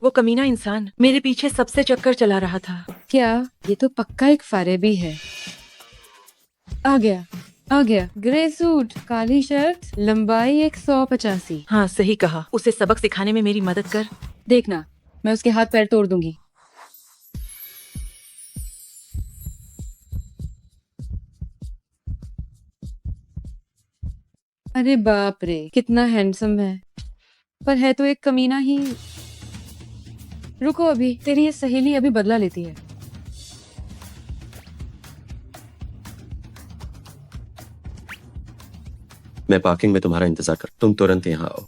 वो कमीना इंसान मेरे पीछे सबसे चक्कर चला रहा था। क्या? ये तो पक्का एक फारेबी है। आ गया, आ गया। ग्रे सूट, काली शर्ट, लंबाई 185। हाँ सही कहा। उसे सबक सिखाने में मेरी मदद कर। देखना, मैं उसके हाथ पैर तोड़ दूंगी। अरे बाप रे, कितना हैंडसम है। पर है तो एक कमीना ही। रुको, अभी तेरी ये सहेली अभी बदला लेती है। मैं पार्किंग में तुम्हारा इंतजार कर, तुम तुरंत यहाँ आओ।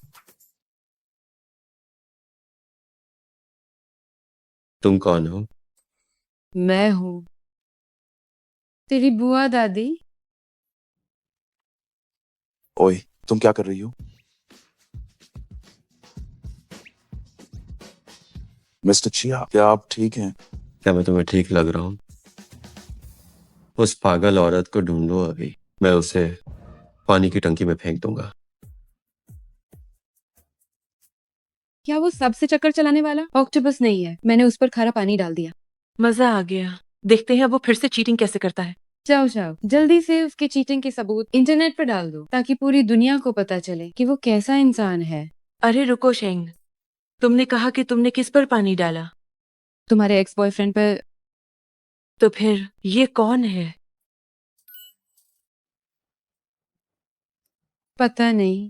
तुम कौन हो? मैं हूँ तेरी बुआ दादी। ओए, तुम क्या कर रही हो? मिस्टर चिया, क्या आप ठीक हैं? क्या मैं तुम्हें ठीक लग रहा हूँ? उस पागल औरत को ढूंढो अभी, मैं उसे पानी की टंकी में फेंक दूंगा। क्या वो सबसे चक्कर चलाने वाला ऑक्टोपस नहीं है? मैंने उस पर खारा पानी डाल दिया। मजा आ गया। देखते हैं अब वो फिर से चीटिंग कैसे करता है। जाओ जाओ, जल्दी से उसके चीटिंग के सबूत इंटरनेट पर डाल दो, ताकि पूरी दुनिया को पता चले कि वो कैसा इंसान है। अरे रुको शेंग, तुमने कहा कि तुमने किस पर पानी डाला? तुम्हारे एक्स बॉयफ्रेंड पर। तो फिर ये कौन है? पता नहीं।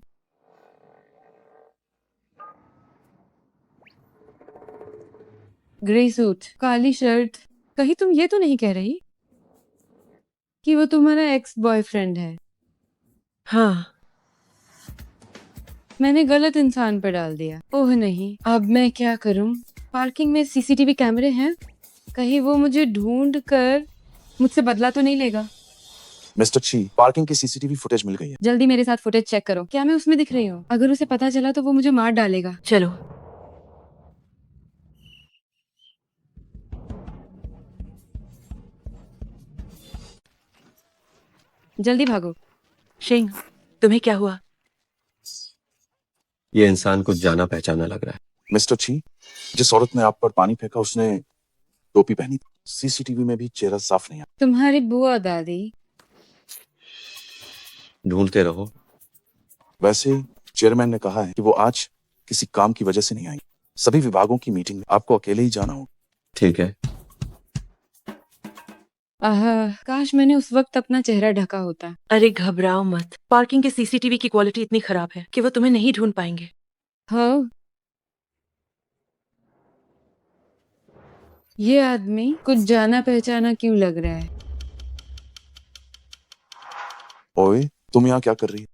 ग्रे सूट, काली शर्ट। कहीं तुम ये तो नहीं कह रही कि वो तुम्हारा एक्स बॉयफ्रेंड है? हाँ। मैंने गलत इंसान पर डाल दिया। ओह नहीं, अब मैं क्या करूं? पार्किंग में सीसीटीवी कैमरे हैं, कहीं वो मुझे ढूंढ कर मुझसे बदला तो नहीं लेगा। मिस्टर ची, पार्किंग की सीसीटीवी फुटेज मिल गई है। जल्दी मेरे साथ फुटेज चेक करो। क्या मैं उसमें दिख रही हूँ? अगर उसे पता चला तो वो मुझे मार डालेगा। चलो। जल्दी भागो। शेंग, तुम्हें क्या हुआ? ये इंसान कुछ जाना पहचाना लग रहा है। मिस्टर ची, जिस औरत ने आप पर पानी फेंका उसने टोपी पहनी थी। सीसीटीवी में भी चेहरा साफ नहीं आया। तुम्हारी बुआ दादी। ढूंढते रहो। वैसे चेयरमैन ने कहा है कि वो आज किसी काम की वजह से नहीं आई। सभी विभागों की मीटिंग में आपको अकेले ही जाना होगा। ठीक है। आह, काश मैंने उस वक्त अपना चेहरा ढका होता। अरे घबराओ मत। पार्किंग के सीसीटीवी की क्वालिटी इतनी खराब है कि वो तुम्हें नहीं ढूंढ पाएंगे। हाँ, ये आदमी कुछ जाना पहचाना क्यों लग रहा है? ओए, तुम यहाँ क्या कर रही हो?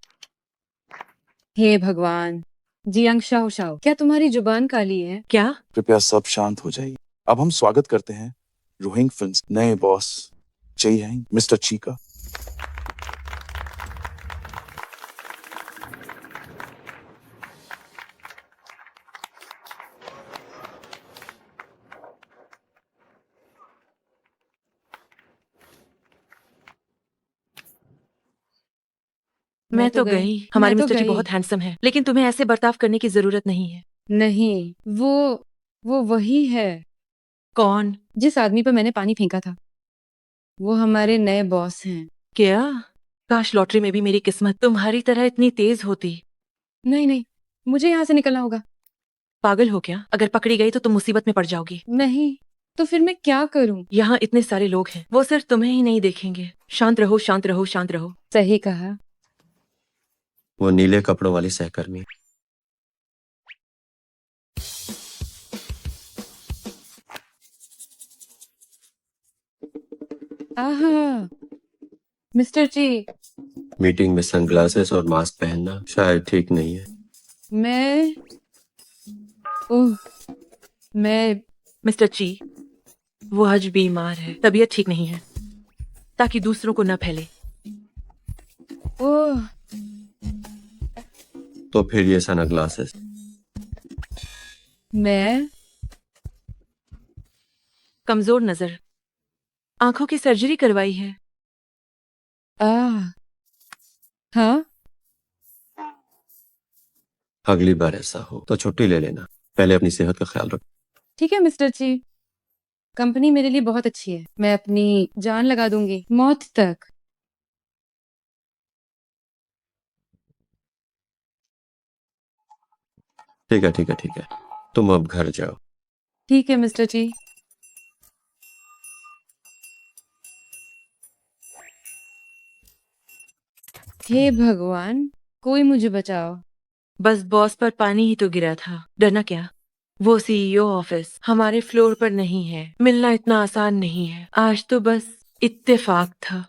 हे भगवान। जियांग शाओ शाओ, क्या तुम्हारी जुबान काली है? क्या? कृपया सब शांत हो जाइए। अब हम स्वागत करते हैं रोहिंग फिल्म्स नए बॉस चई हैं, मिस्टर ची का। मैं तो गई। हमारे मैं तो मिस्टर जी गई। बहुत हैंडसम है, लेकिन तुम्हें ऐसे बर्ताव करने की जरूरत नहीं है। नहीं, वो वही है कौन? जिस आदमी पर मैंने पानी फेंका था। वो हमारे नए बॉस हैं। क्या? काश लॉटरी में भी मेरी किस्मत तुम्हारी तरह इतनी तेज होती। नहीं नहीं, मुझे यहाँ से निकलना होगा। पागल हो क्या? अगर पकड़ी गई तो तुम मुसीबत में पड़ जाओगी। नहीं, तो फिर मैं क्या करूं? यहाँ इतने सारे लोग हैं, वो सिर्फ तुम्हें ही नहीं देखेंगे। शांत रहो, शांत रहो, शांत रहो। सही कहा। वो नीले कपड़ों वाली सहकर्मी। आहा, मिस्टर जी। मीटिंग में सनग्लासेस और मास्क पहनना शायद ठीक नहीं है। मैं ओह मैं मिस्टर ची, वो आज बीमार है, तबीयत ठीक नहीं है, ताकि दूसरों को न फैले। ओह तो फिर ये सनग्लासेस। मैं कमजोर नजर, आंखों की सर्जरी करवाई है। आ हाँ, अगली बार ऐसा हो तो छुट्टी ले लेना। पहले अपनी सेहत का ख्याल रखो। ठीक है मिस्टर ची, कंपनी मेरे लिए बहुत अच्छी है, मैं अपनी जान लगा दूंगी, मौत तक। ठीक है ठीक है ठीक है, तुम अब घर जाओ। ठीक है मिस्टर ची। हे भगवान, कोई मुझे बचाओ। बस बॉस पर पानी ही तो गिरा था, डरना क्या। वो सीईओ ऑफिस हमारे फ्लोर पर नहीं है, मिलना इतना आसान नहीं है। आज तो बस इत्तेफाक था।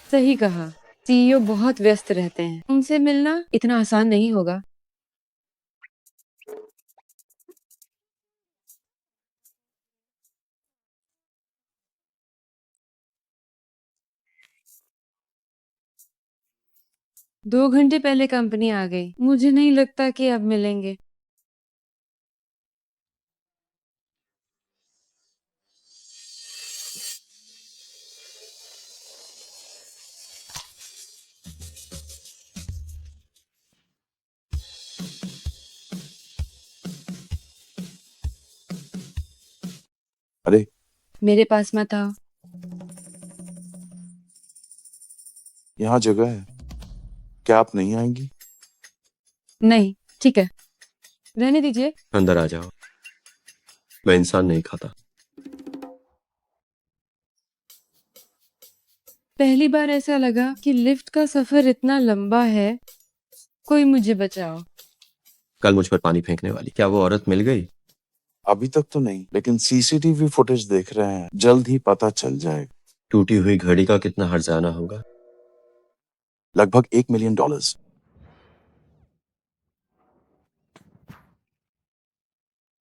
सही कहा, सीईओ बहुत व्यस्त रहते हैं, उनसे मिलना इतना आसान नहीं होगा। दो घंटे पहले कंपनी आ गई, मुझे नहीं लगता कि अब मिलेंगे। अरे मेरे पास मत आओ। यहाँ जगह है, क्या आप नहीं आएंगी? नहीं, ठीक है, रहने दीजिए। अंदर आ जाओ, मैं इंसान नहीं खाता। पहली बार ऐसा लगा कि लिफ्ट का सफर इतना लंबा है। कोई मुझे बचाओ। कल मुझ पर पानी फेंकने वाली, क्या वो औरत मिल गई? अभी तक तो नहीं, लेकिन सीसीटीवी फुटेज देख रहे हैं, जल्द ही पता चल जाएगा। टूटी हुई घड़ी का कितना हर्जाना होगा? लगभग $1 मिलियन।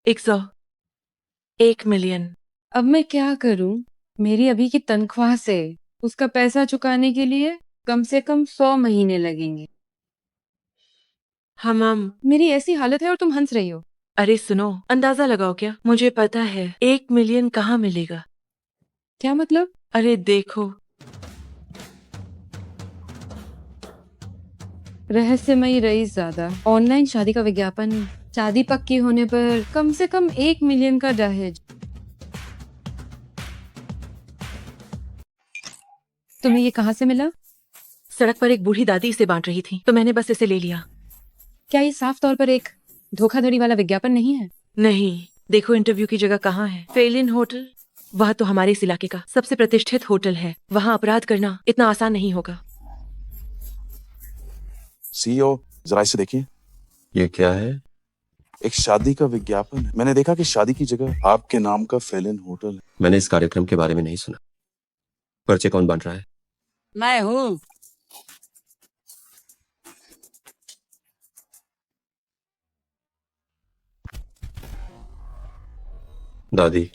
100, 1 मिलियन। अब मैं क्या करूं? मेरी अभी की तनख्वाह से उसका पैसा चुकाने के लिए कम से कम 100 महीने लगेंगे। हम मेरी ऐसी हालत है और तुम हंस रही हो। अरे सुनो, अंदाजा लगाओ क्या, मुझे पता है 1 मिलियन कहाँ मिलेगा। क्या मतलब? अरे देखो, रहस्यमयी रईस ज्यादा, ऑनलाइन शादी का विज्ञापन, शादी पक्की होने पर कम से कम 1 मिलियन का दहेज। तुम्हें ये कहाँ से मिला? सड़क पर एक बूढ़ी दादी इसे बांट रही थी, तो मैंने बस इसे ले लिया। क्या ये साफ तौर पर एक धोखाधड़ी वाला विज्ञापन नहीं है? नहीं, देखो इंटरव्यू की जगह कहाँ है। फेलिन होटल, वह तो हमारे इस इलाके का सबसे प्रतिष्ठित होटल है। वहाँ अपराध करना इतना आसान नहीं होगा। सीईओ, जरा इसे देखिए। ये क्या है? एक शादी का विज्ञापन है। मैंने देखा कि शादी की जगह आपके नाम का फेलिन होटल है। मैंने इस कार्यक्रम के बारे में नहीं सुना। पर्चे कौन बांट रहा है? मैं हूँ। दादी,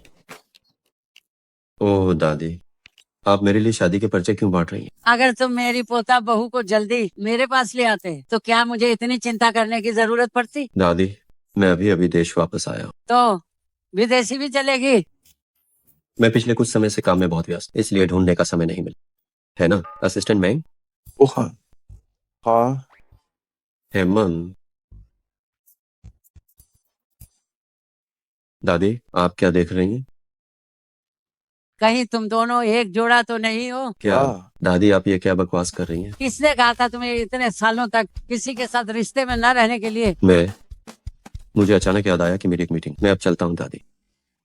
ओह दादी, आप मेरे लिए शादी के पर्चे क्यों बांट रही हैं? अगर तुम मेरी पोता बहू को जल्दी मेरे पास ले आते तो क्या मुझे इतनी चिंता करने की जरूरत पड़ती? दादी, मैं अभी अभी देश वापस आया हूँ। तो विदेशी भी चलेगी? मैं पिछले कुछ समय से काम में बहुत व्यस्त, इसलिए ढूंढने का समय नहीं मिला। है ना असिस्टेंट मैंग? ओह हाँ, हाँ। हेमंत। दादी, आप क्या देख रही हैं? कहीं तुम दोनों एक जोड़ा तो नहीं हो? क्या? हाँ। दादी, आप ये क्या बकवास कर रही हैं? किसने कहा था तुम्हें इतने सालों तक किसी के साथ रिश्ते में न रहने के लिए? मुझे अचानक याद आया कि मेरी एक मीटिंग, मैं अब चलता हूँ दादी।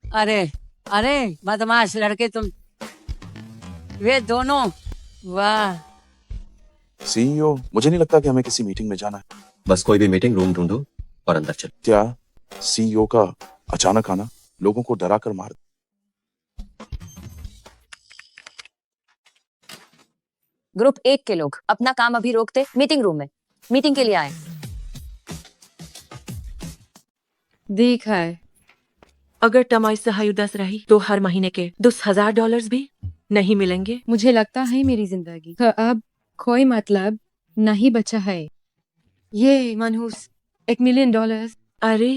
अरे अरे बदमाश लड़के तुम, वे दोनों, वाह। सीईओ, मुझे नहीं लगता कि हमें किसी मीटिंग में जाना है। बस कोई भी मीटिंग रूम ढूंढो और अंदर चलो। क्या सीईओ का अचानक आना लोगों को डरा कर मार? ग्रुप 1 के लोग अपना काम अभी रोकते मीटिंग रूम में मीटिंग के लिए आए। देखा है, अगर टमाई सहाय उदास रही तो हर महीने के $10,000 भी नहीं मिलेंगे। मुझे लगता है मेरी जिंदगी का अब कोई मतलब नहीं बचा है। ये मनहूस $1 मिलियन। अरे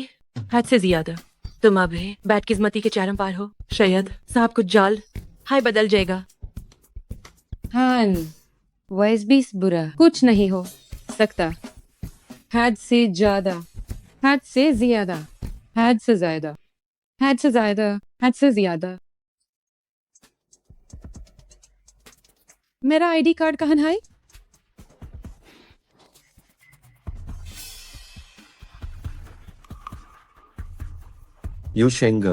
हद से ज्यादा। तुम अब है बैटकिस्मती के चरम पार हो। शायद साहब कुछ जाल हाय बदल जाएगा। हाँ, वैस भी बुरा कुछ नहीं हो सकता। हद से ज्यादा, हद से ज्यादा, हद से ज्यादा। हद से ज्यादा, हद से ज्यादा। मेरा आईडी कार्ड कहाँ है? यूशेंग,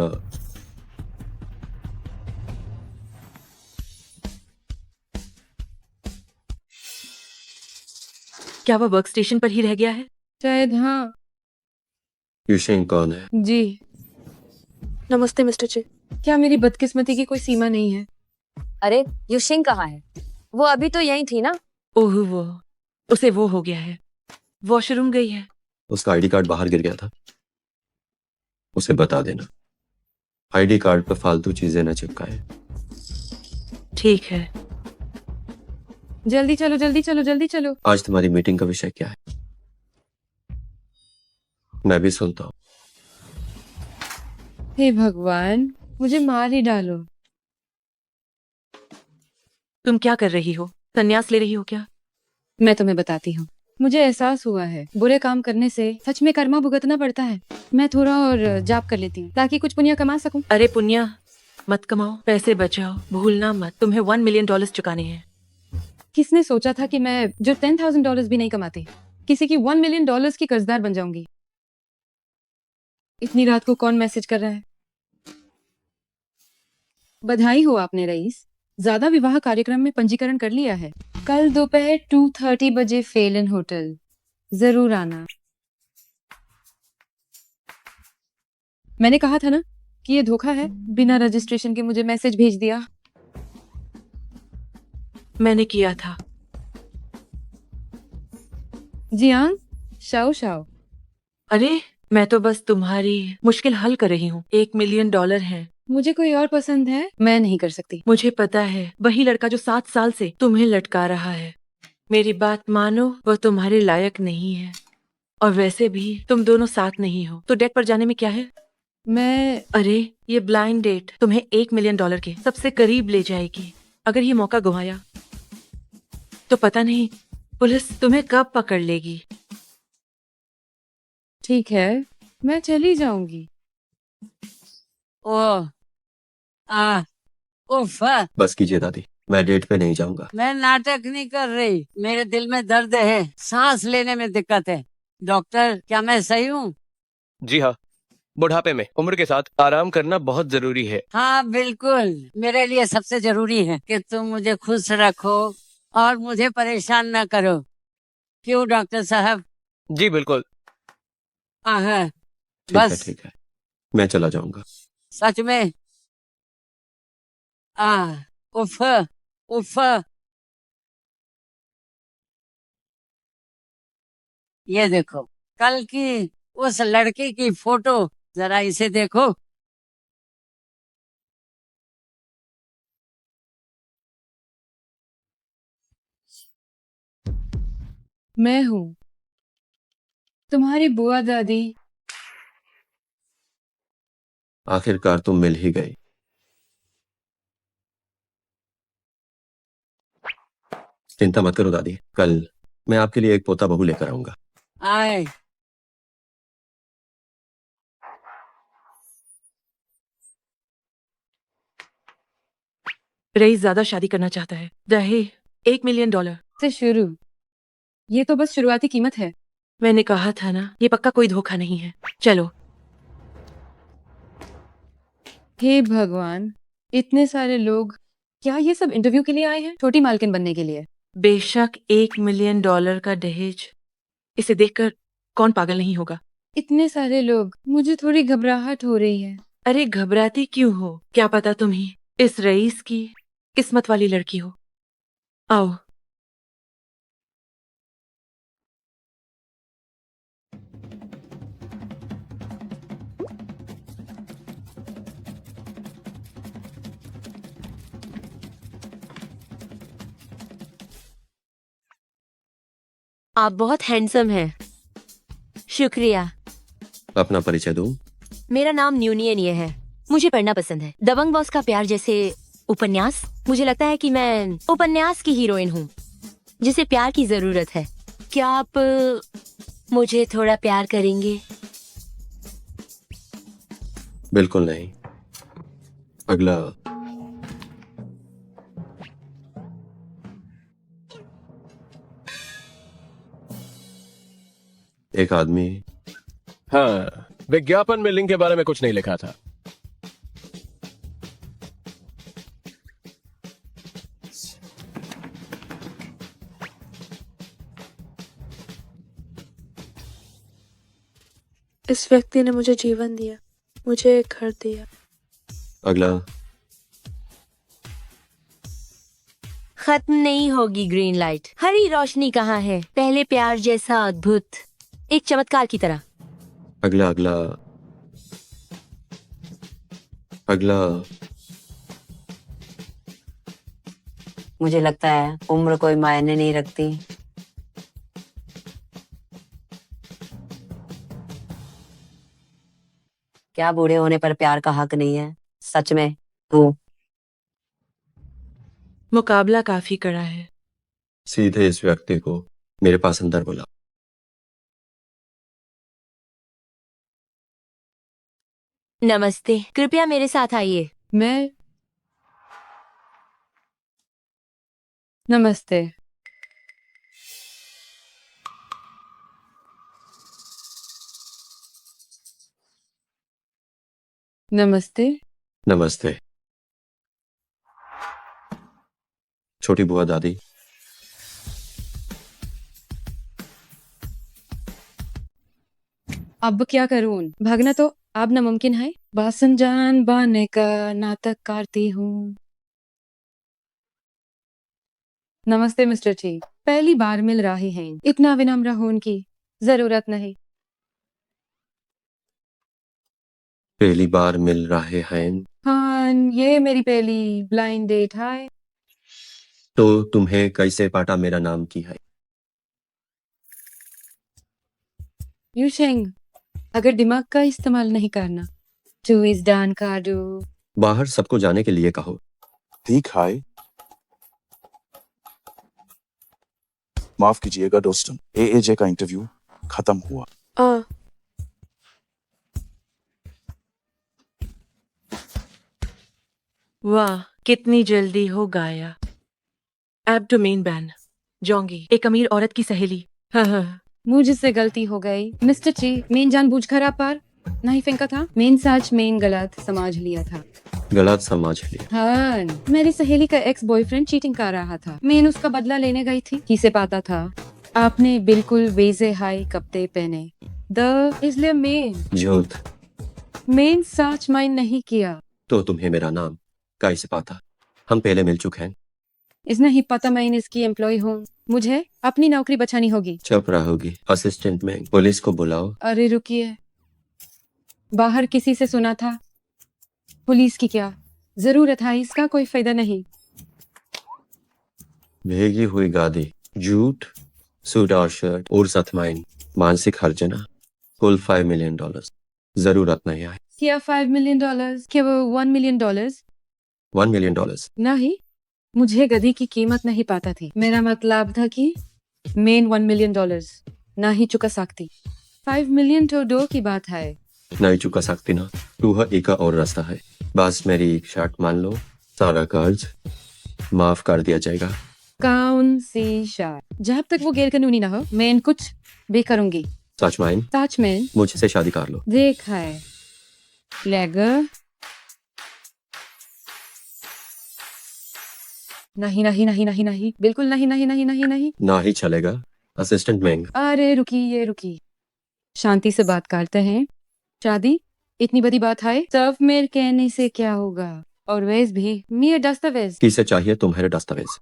क्या वो वर्क स्टेशन पर ही रह गया है? शायद हाँ। यूशेंग कौन है? जी। नमस्ते मिस्टर चे। क्या मेरी बदकिस्मती की कोई सीमा नहीं है? अरे युशिंग कहाँ है? वो अभी तो यही थी ना। ओह वो, उसे वो हो गया है, वॉशरूम गई है। उसका आईडी कार्ड बाहर गिर गया था, उसे बता देना। आईडी कार्ड पर फालतू चीजें न चिपकाए। ठीक है। जल्दी चलो, जल्दी चलो, जल्दी चलो। आज तुम्हारी मीटिंग का विषय क्या है? मैं भी सुनता हूँ। हे भगवान, मुझे मार ही डालो। तुम क्या कर रही हो? संन्यास ले रही हो क्या? मैं तुम्हें बताती हूँ। मुझे एहसास हुआ है बुरे काम करने से सच में कर्मा भुगतना पड़ता है। मैं थोड़ा और जाप कर लेती हूँ ताकि कुछ पुण्य कमा सकूं। अरे पुण्या मत कमाओ, पैसे बचाओ, भूलना मत। तुम्हें $1 मिलियन चुकाने हैं। किसने सोचा था कि मैं जो $10,000 भी नहीं कमाती, किसी की $1 मिलियन की कर्जदार बन जाऊंगी। इतनी रात को कौन मैसेज कर रहा है? बधाई हो आपने रईस, ज्यादा विवाह कार्यक्रम में पंजीकरण कर लिया है। कल दोपहर 2:30 बजे फेलन होटल जरूर आना। मैंने कहा था ना कि ये धोखा है। बिना रजिस्ट्रेशन के मुझे मैसेज भेज दिया। मैंने किया था। Jiang, Shao Shao. अरे मैं तो बस तुम्हारी मुश्किल हल कर रही हूँ। $1 मिलियन है। मुझे कोई और पसंद है, मैं नहीं कर सकती। मुझे पता है, वही लड़का जो 7 साल से तुम्हें लटका रहा है। मेरी बात मानो, वह तुम्हारे लायक नहीं है। और वैसे भी तुम दोनों साथ नहीं हो, तो डेट पर जाने में क्या है? मैं अरे ये ब्लाइंड डेट तुम्हें $1 मिलियन के सबसे करीब ले जाएगी। अगर ये मौका गंवाया तो पता नहीं पुलिस तुम्हें कब पकड़ लेगी। ठीक है, मैं चली जाऊंगी। ओ आ उफ, बस कीजिए दादी, मैं डेट पे नहीं जाऊंगा। मैं नाटक नहीं कर रही, मेरे दिल में दर्द है, सांस लेने में दिक्कत है। डॉक्टर, क्या मैं सही हूँ? जी हाँ, बुढ़ापे में उम्र के साथ आराम करना बहुत जरूरी है। हाँ बिल्कुल, मेरे लिए सबसे जरूरी है कि तुम मुझे खुश रखो और मुझे परेशान न करो। क्यों डॉक्टर साहब? जी बिल्कुल। हाँ ठीक है, बस। ठीक है, मैं चला जाऊंगा। सच में? उफ उफ। ये देखो, कल की उस लड़की की फोटो, जरा इसे देखो। मैं हूँ तुम्हारी बुआ दादी। आखिरकार तुम मिल ही गई। चिंता मत करो दादी, कल मैं आपके लिए एक पोता बहू लेकर आऊंगा। आए। रईस ज्यादा शादी करना चाहता है। दहेज $1 मिलियन। से शुरू, ये तो बस शुरुआती कीमत है। मैंने कहा था ना, ये पक्का कोई धोखा नहीं है। चलो। हे भगवान, इतने सारे लोग, क्या ये सब इंटरव्यू के लिए आए हैं? छोटी मालकिन बनने के लिए? बेशक $1 मिलियन का दहेज, इसे देखकर कौन पागल नहीं होगा? इतने सारे लोग, मुझे थोड़ी घबराहट हो रही है। अरे घबराती क्यों हो? क्या पता तुम ही इस रईस की किस्मत वाली लड़की हो। आओ। आप बहुत हैंडसम हैं। शुक्रिया। अपना परिचय दूं? मेरा नाम न्यूनियन ये है। मुझे पढ़ना पसंद है। दबंग बॉस का प्यार जैसे उपन्यास। मुझे लगता है कि मैं उपन्यास की हीरोइन हूँ जिसे प्यार की जरूरत है। क्या आप मुझे थोड़ा प्यार करेंगे? बिल्कुल नहीं। अगला एक आदमी हाँ, विज्ञापन में लिंग के बारे में कुछ नहीं लिखा था। इस व्यक्ति ने मुझे जीवन दिया, मुझे एक घर दिया। अगला खत्म नहीं होगी ग्रीन लाइट। हरी रोशनी कहाँ है? पहले प्यार जैसा अद्भुत, एक चमत्कार की तरह। अगला अगला अगला मुझे लगता है उम्र कोई मायने नहीं रखती। क्या बूढ़े होने पर प्यार का हक नहीं है? सच में तू मुकाबला काफी कड़ा है। सीधे इस व्यक्ति को मेरे पास अंदर बुला। नमस्ते, कृपया मेरे साथ आइए। मैं नमस्ते। नमस्ते। नमस्ते। छोटी बुआ दादी, अब क्या करूं? भागना तो अब नामुमकिन है। बासन जान बाने का नाटक करती हूँ। नमस्ते मिस्टर टी, पहली बार मिल रहे हैं, इतना विनम्र होने की जरूरत नहीं। पहली बार मिल रहे हैं हाँ, ये मेरी पहली ब्लाइंड डेट है। तो तुम्हें कैसे पता मेरा नाम की है? यूशेंग, अगर दिमाग का इस्तेमाल नहीं करना तो इस डान का दो। बाहर सबको जाने के लिए कहो। ठीक है। माफ कीजिएगा दोस्तों, एएजे का इंटरव्यू खत्म हुआ। वाह, कितनी जल्दी हो गाया। Abdomen ban. जोंगी, एक अमीर औरत की सहेली। हाँ हाँ। मुझसे गलती हो गई मिस्टर ची, मेन जानबूझ कर आप पर नहीं फेंका था। मेन सच मेन गलत समझ लिया था। गलत समझ लिया। हाँ, मेरी सहेली का एक्स बॉयफ्रेंड चीटिंग कर रहा था। मैं उसका बदला लेने गई थी। किसे पता था आपने बिल्कुल वेजे हाई कपड़े पहने द इसलिए झूठ। मेन सच माइंड नहीं किया। तो तुम्हें मेरा नाम कैसे पता? हम पहले मिल चुके हैं। इसने ही पता मैं इसकी एम्प्लॉय हूँ। मुझे अपनी नौकरी बचानी होगी। चुप रहोगी? असिस्टेंट में पुलिस को बुलाओ। अरे रुकिए, बाहर किसी से सुना था। पुलिस की क्या जरूरत है? इसका कोई फायदा नहीं। भीगी हुई गादी, झूठ, सूट और शर्ट और सतमाइन, मानसिक हर्जना, कुल $5 मिलियन। जरूरत नहीं है। क्या $5 मिलियन? क्या वो $1 मिलियन? $1 मिलियन। नहीं, मुझे गधी की कीमत नहीं पता थी। मेरा मतलब था कि मेन $1 मिलियन ना ही चुका सकती। 5 मिलियन तो दो की बात है। नहीं चुका सकती ना, तू एक और रास्ता है। बस मेरी एक शर्ट मान लो, सारा कर्ज माफ कर दिया जाएगा। कौन सी शर्त? जब तक वो गैर कानूनी ना हो मैं कुछ भी करूंगी। सच माइन, सच में मुझसे शादी कर लो। देख है लेगर। नहीं नहीं नहीं नहीं नहीं, बिल्कुल नहीं नहीं नहीं नहीं नहीं। ना ही चलेगा। असिस्टेंट मैंग। अरे रुकिए, शांति से बात करते हैं। शादी इतनी बड़ी बात है, सिर्फ मेरे कहने से क्या होगा? और वैसे भी मेरे दस्तावेज। किसे चाहिए तुम्हारे दस्तावेज?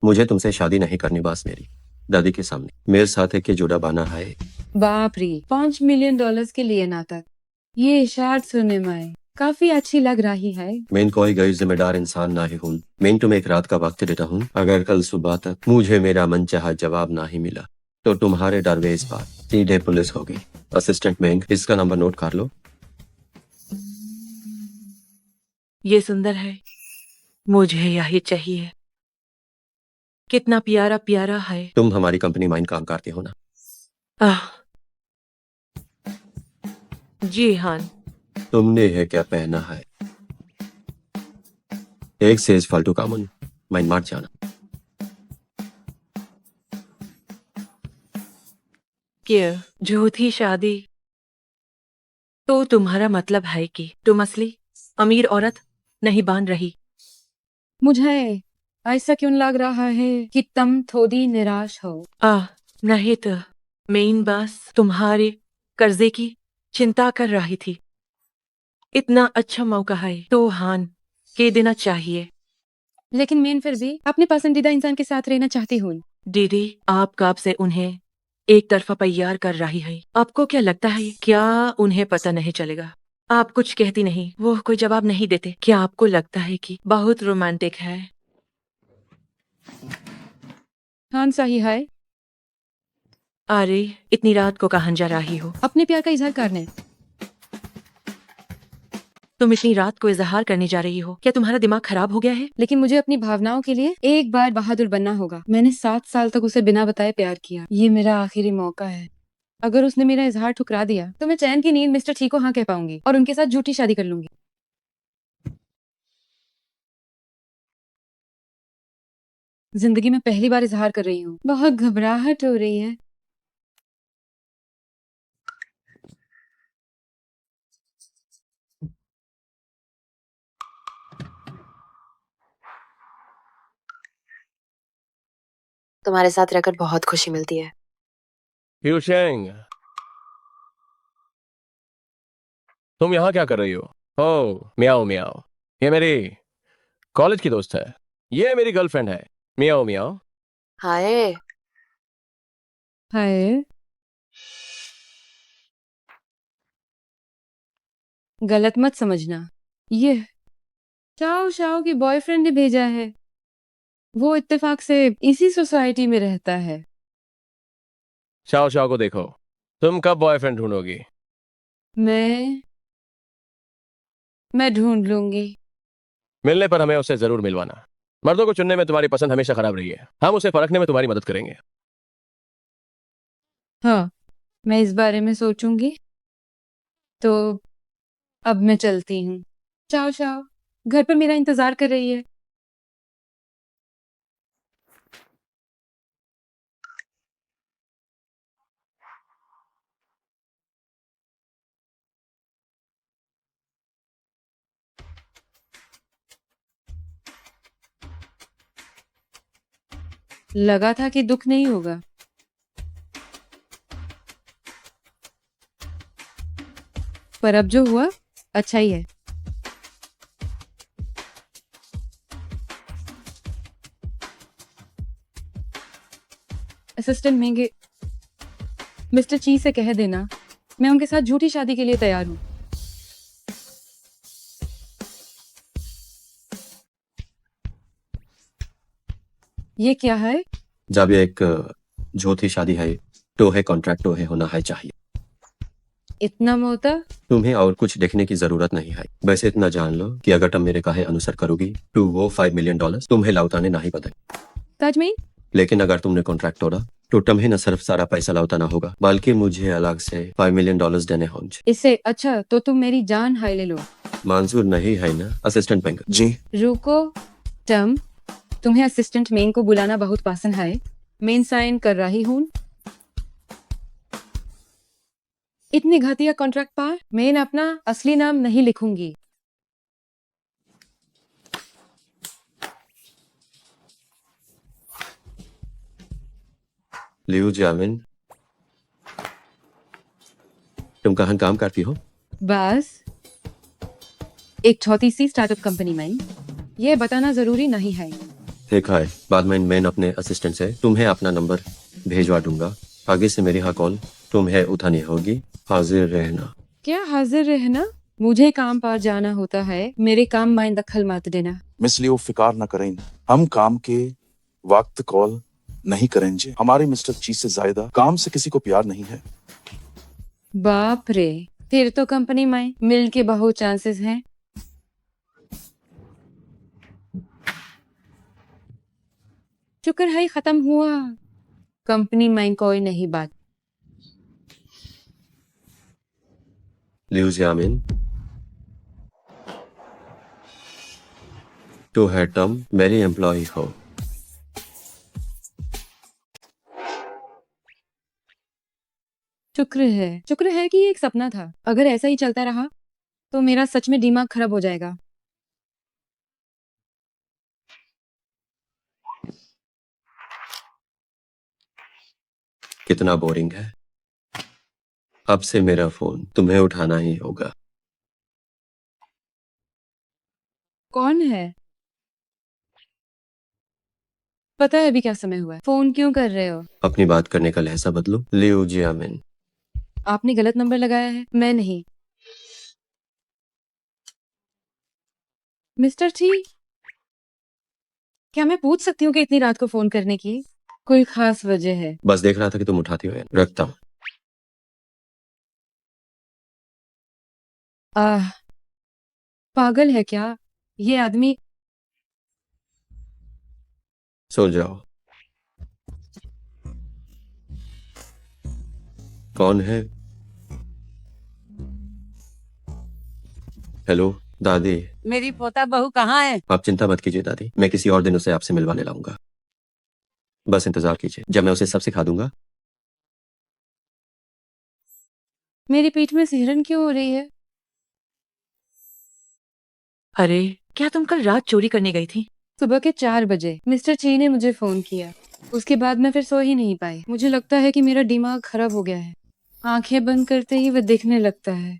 मुझे तुमसे शादी नहीं करनी, बस मेरी दादी के सामने मेरे साथ एक जुड़ा बना है। बाप रे, $5 मिलियन के लिए नाटक। ये शर्त सुनने में काफी अच्छी लग रही है। मैं कोई गैर जिम्मेदार इंसान नहीं हूँ। मैं तुम्हें एक रात का वक्त देता हूँ। अगर कल सुबह तक मुझे मेरा मनचाहा जवाब नहीं मिला तो तुम्हारे दरवेज पर सीधे पुलिस होगी। असिस्टेंट मैंग, इसका नंबर नोट कर लो। ये सुंदर है, मुझे यही चाहिए। कितना प्यारा प्यारा है। तुम हमारी कंपनी माइन काम करते हो ना? आह, जी हाँ, तुमने है क्या पहना है? एक सेज फालतू कामन माइन मार जाना। क्या झूठी शादी? तो तुम्हारा मतलब है कि तुम असली अमीर औरत नहीं बन रही? मुझे ऐसा क्यों लग रहा है कि तुम थोड़ी निराश हो? नहीं तो मेन बस तुम्हारे कर्जे की चिंता कर रही थी। इतना अच्छा मौका है तो हान के देना चाहिए। लेकिन मैं फिर भी अपने पसंदीदा इंसान के साथ रहना चाहती हूँ। दीदी, आप कब से उन्हें एक तरफा प्यार कर रही है? आपको क्या लगता है क्या उन्हें पता नहीं चलेगा? आप कुछ कहती नहीं, वो कोई जवाब नहीं देते। क्या आपको लगता है कि बहुत रोमांटिक है? हाँ सही है। अरे, इतनी रात को कहाँ जा रही हो? अपने प्यार का इजहार करने। तुम इतनी रात को इजहार करने जा रही हो? क्या तुम्हारा दिमाग खराब हो गया है? लेकिन मुझे अपनी भावनाओं के लिए एक बार बहादुर बनना होगा। मैंने 7 साल तक उसे बिना बताए प्यार किया। ये मेरा आखिरी मौका है। अगर उसने मेरा इजहार ठुकरा दिया तो मैं चैन की नींद मिस्टर ची को हाँ कह पाऊंगी और उनके साथ झूठी शादी कर लूंगी। जिंदगी में पहली बार इजहार कर रही हूँ। बहुत घबराहट हो रही है। तुम्हारे साथ रहकर बहुत खुशी मिलती है। ह्यूशेंग, तुम यहाँ क्या कर रही हो? ओ मियाओ मियाओ, ये मेरी कॉलेज की दोस्त है। ये मेरी गर्लफ्रेंड है। मियाओ मियाओ। हाय। हाय। गलत मत समझना, ये शाओ शाओ की बॉयफ्रेंड ने भेजा है। वो इत्तेफाक से इसी सोसाइटी में रहता है। शाओ शाओ को देखो। तुम कब बॉयफ्रेंड ढूंढोगी? मैं ढूंढ लूंगी। मिलने पर हमें उससे जरूर मिलवाना। मर्दों को चुनने में तुम्हारी पसंद हमेशा खराब रही है। हम उसे परखने में तुम्हारी मदद करेंगे। हाँ, मैं इस बारे में सोचूंगी। तो अब मैं चलती हूँ। चाओ चाओ, घर पर मेरा इंतजार कर रही है। लगा था कि दुख नहीं होगा। पर अब जो हुआ अच्छा ही है। असिस्टेंट महंगे मिस्टर ची से कह देना मैं उनके साथ झूठी शादी के लिए तैयार हूँ। ये क्या है? जब ये एक झूठी शादी है तो है कॉन्ट्रैक्ट तो है होना है चाहिए। इतना मोटा? तुम्हें और कुछ देखने की जरूरत नहीं है। वैसे इतना जान लो कि अगर तुम मेरे कहे अनुसार करोगी तो वो $5 मिलियन तुम्हें लौटाने नहीं पड़े। ताजमीन, लेकिन अगर तुमने कॉन्ट्रैक्ट तोड़ा तो तुम्हें न सिर्फ सारा पैसा लौटाना होगा बल्कि मुझे अलग से $5 मिलियन देने होंगे। इससे अच्छा तो तुम मेरी जान हाय ले लो। मंजूर नहीं है ना असिस्टेंट बैंक? जी। रुको टम, तुम्हें असिस्टेंट मेन को बुलाना बहुत पसंद है। मेन साइन कर रही हूँ। इतनी घटिया कॉन्ट्रैक्ट पर मैं अपना असली नाम नहीं लिखूंगी। लियू जामिन, तुम कहाँ काम करती हो? बस एक छोटी सी स्टार्टअप कंपनी में। ये बताना जरूरी नहीं है। ठीक है, बाद में मैं अपने असिस्टेंट से तुम्हें अपना नंबर भेजवा दूंगा। आगे से मेरी हाँ कॉल तुम्हें उठानी होगी। हाजिर रहना। क्या हाजिर रहना? मुझे काम पर जाना होता है। मेरे काम में दखल मत देना। मिस लियो फिकार न करें, हम काम के वक्त कॉल नहीं करेंगे। हमारे मिस्टर चीज से ज्यादा काम से किसी को प्यार नहीं है। बाप रे, फिर तो कंपनी में मिल के बहुत चांसेस हैं। शुक्र है खत्म हुआ। कंपनी में कोई नहीं बात। लियू जामिन, टू है टर्म मेरी एम्प्लॉय हो। शुक्र है कि ये एक सपना था। अगर ऐसा ही चलता रहा तो मेरा सच में दिमाग खराब हो जाएगा। कितना बोरिंग है। अब से मेरा फोन तुम्हें उठाना ही होगा। कौन है? पता है अभी क्या समय हुआ है? फोन क्यों कर रहे हो? अपनी बात करने का लहजा बदलो। लियो जियामिन। आपने गलत नंबर लगाया है, मैं नहीं। मिस्टर ची, क्या मैं पूछ सकती हूँ कि इतनी रात को फोन करने की कोई खास वजह है? बस देख रहा था कि तुम उठाती हो या नहीं। रखता हूँ। आह, पागल है क्या ये आदमी? सो जाओ। कौन है? हेलो दादी। मेरी पोता बहू कहाँ है? आप चिंता मत कीजिए दादी, मैं किसी और दिन उसे आपसे मिलवाने लाऊंगा। बस इंतजार कीजिए, जब मैं उसे सब सिखा दूंगा। मेरी पीठ में सिहरन क्यों हो रही है? अरे, क्या तुम कल रात चोरी करने गई थी? सुबह के 4 बजे मिस्टर ची ने मुझे फोन किया। उसके बाद मैं फिर सो ही नहीं पाई। मुझे लगता है कि मेरा दिमाग खराब हो गया है। आंखें बंद करते ही वह दिखने लगता है।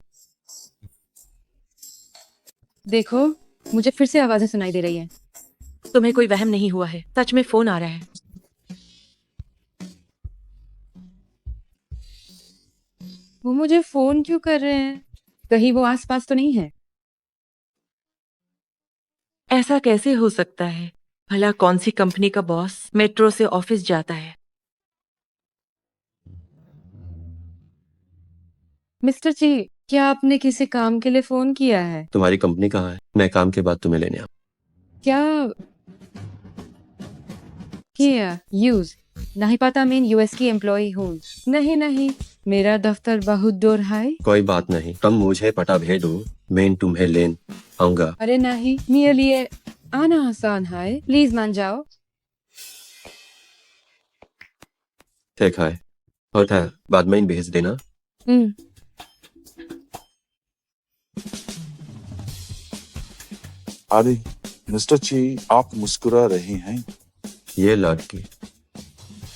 देखो, मुझे फिर से आवाजें सुनाई दे रही हैं। तुम्हें कोई वहम नहीं हुआ है? सच में फोन आ रहा है। वो मुझे फोन क्यों कर रहे हैं? कहीं वो आसपास तो नहीं है? ऐसा कैसे हो सकता है? भला कौन सी कंपनी का बॉस मेट्रो से ऑफिस जाता है? मिस्टर ची, क्या आपने किसी काम के लिए फोन किया है? तुम्हारी कंपनी कहाँ है? मैं काम के बाद तुम्हें लेने आऊँ। क्या किया यूज नहीं पता, मैं यूएस की एम्प्लॉय हूँ। नहीं नहीं, मेरा दफ्तर बहुत दूर है। कोई बात नहीं, तुम मुझे पता भेजो, मैं तुम्हें लेन आऊंगा। अरे नहीं, मेरे लिए आना आसान है, प्लीज मान जाओ। ठीक है, और है बाद में भेज देना। हम्म, अरे मिस्टर ची, आप मुस्कुरा रहे हैं। ये लड़की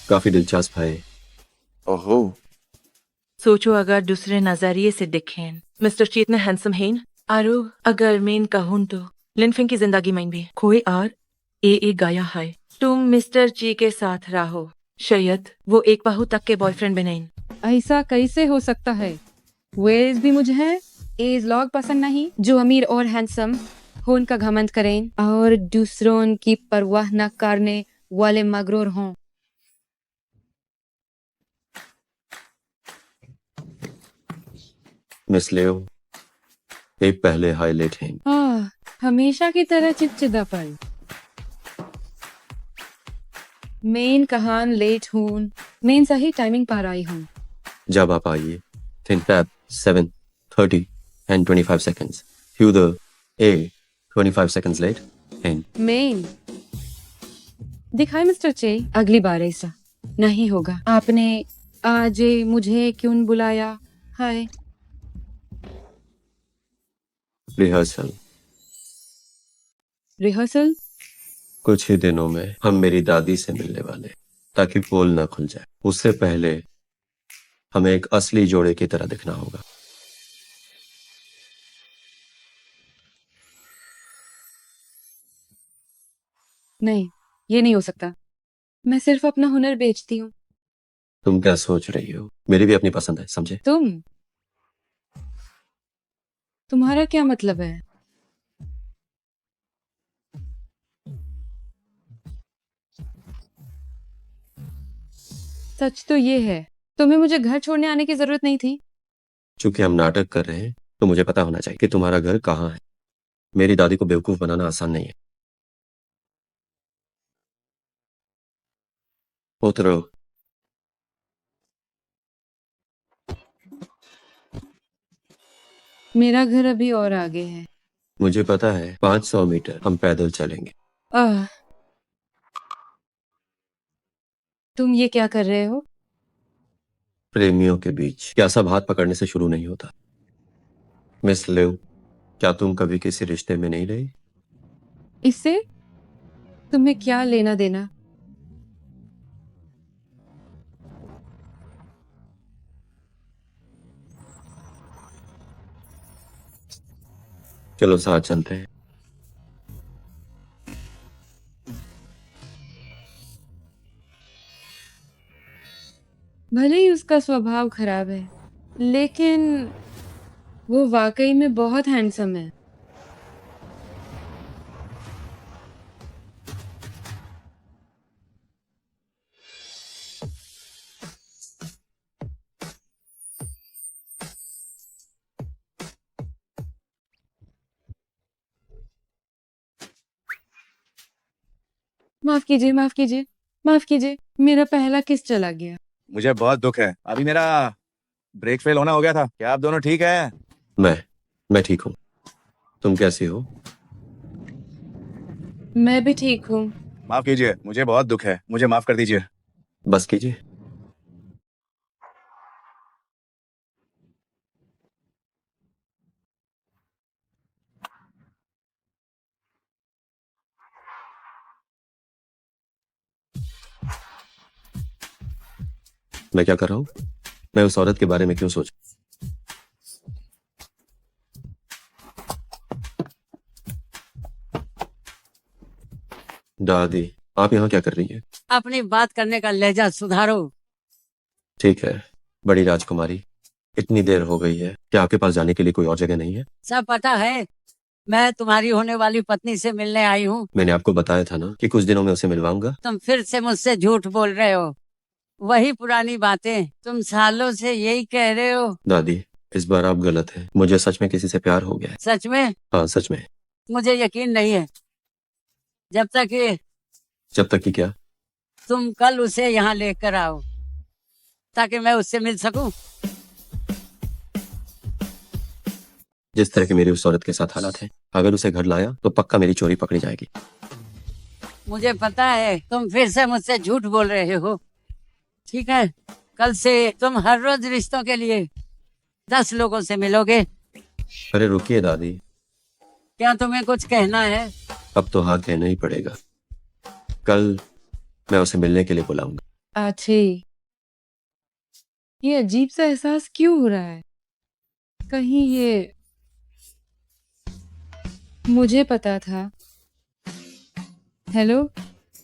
काफी दिलचस्प है। ओहो, सोचो अगर दूसरे नजरिए से देखें, मिस्टर ची इतने हैंडसम हैं। आरो अगर मैं कहूँ तो लिनफिंग की जिंदगी में भी कोई और ए गाया है। तुम मिस्टर ची के साथ रहो, शायद वो एक बाहु तक के बॉयफ्रेंड बने। ऐसा कैसे हो सकता है? वेज भी मुझे है एज लॉग पसंद नहीं, जो अमीर और हैंडसम हो उनका घमंड करें और दूसरों की परवाह न करने वाले मगरूर हों। मिस लियो, एक पहले हाईलाइट है। हमेशा की तरह चिड़चिड़ापन। मेन कहान लेट हूँ, मेन सही टाइमिंग पर आई हूँ। जब आप आइए, thin tap 7:30 and 25 seconds. Hugh the A 25 seconds late and main दिखाए मिस्टर चे, अगली बार ऐसा नहीं होगा। आपने आज मुझे क्यों बुलाया है? रिहर्सल। रिहर्सल? कुछ ही दिनों में हम मेरी दादी से मिलने वाले, ताकि पोल ना खुल जाए। उससे पहले हमें एक असली जोड़े की तरह दिखना होगा। नहीं, ये नहीं हो सकता। मैं सिर्फ अपना हुनर बेचती हूँ। तुम क्या सोच रही हो? मेरी भी अपनी पसंद है, समझे? तुम्हारा क्या मतलब है? सच तो ये है, तुम्हें मुझे घर छोड़ने आने की जरूरत नहीं थी। चूंकि हम नाटक कर रहे हैं, तो मुझे पता होना चाहिए कि तुम्हारा घर कहाँ है। मेरी दादी को बेवकूफ बनाना आसान नहीं है। उतरो। मेरा घर अभी और आगे है। मुझे पता है 500 मीटर हम पैदल चलेंगे। आह, तुम ये क्या कर रहे हो? प्रेमियों के बीच क्या सब हाथ पकड़ने से शुरू नहीं होता? मिस लिव, क्या तुम कभी किसी रिश्ते में नहीं रही? इससे तुम्हें क्या लेना देना? चलो साथ चलते हैं। भले ही उसका स्वभाव खराब है, लेकिन वो वाकई में बहुत हैंडसम है। माफ कीजिए, माफ कीजिए, माफ कीजिए, मेरा पहला किस चला गया। मुझे बहुत दुख है, अभी मेरा ब्रेक फेल होना हो गया था। क्या आप दोनों ठीक है? मैं ठीक हूँ। तुम कैसी हो? मैं भी ठीक हूँ। माफ कीजिए, मुझे बहुत दुख है, मुझे माफ कर दीजिए। बस कीजिए। मैं क्या कर रहा हूँ? मैं उस औरत के बारे में क्यों सोच? दादी, आप यहाँ क्या कर रही हैं? अपनी बात करने का लहजा सुधारो। ठीक है बड़ी राजकुमारी, इतनी देर हो गई है, क्या आपके पास जाने के लिए कोई और जगह नहीं है? सब पता है, मैं तुम्हारी होने वाली पत्नी से मिलने आई हूँ। मैंने आपको बताया था ना कि कुछ दिनों में उसे मिलवाऊंगा। तुम फिर से मुझसे झूठ बोल रहे हो, वही पुरानी बातें। तुम सालों से यही कह रहे हो। दादी, इस बार आप गलत हैं। मुझे सच में किसी से प्यार हो गया है। सच में? हाँ सच में। मुझे यकीन नहीं है, जब तक कि जब तक कि क्या? तुम कल उसे यहाँ लेकर आओ, ताकि मैं उससे मिल सकूं। जिस तरह के मेरी उस औरत के साथ हालात हैं, अगर उसे घर लाया तो पक्का मेरी चोरी पकड़ी जाएगी। मुझे पता है तुम फिर से मुझसे झूठ बोल रहे हो। ठीक है, कल से तुम हर रोज रिश्तों के लिए 10 लोगों से मिलोगे। अरे रुकिए दादी, क्या तुम्हें कुछ कहना है? अब तो हाँ कहना ही पड़ेगा। कल मैं उसे मिलने के लिए बुलाऊंगा। आछी, ये अजीब सा एहसास क्यों हो रहा है? कहीं ये मुझे पता था। हेलो,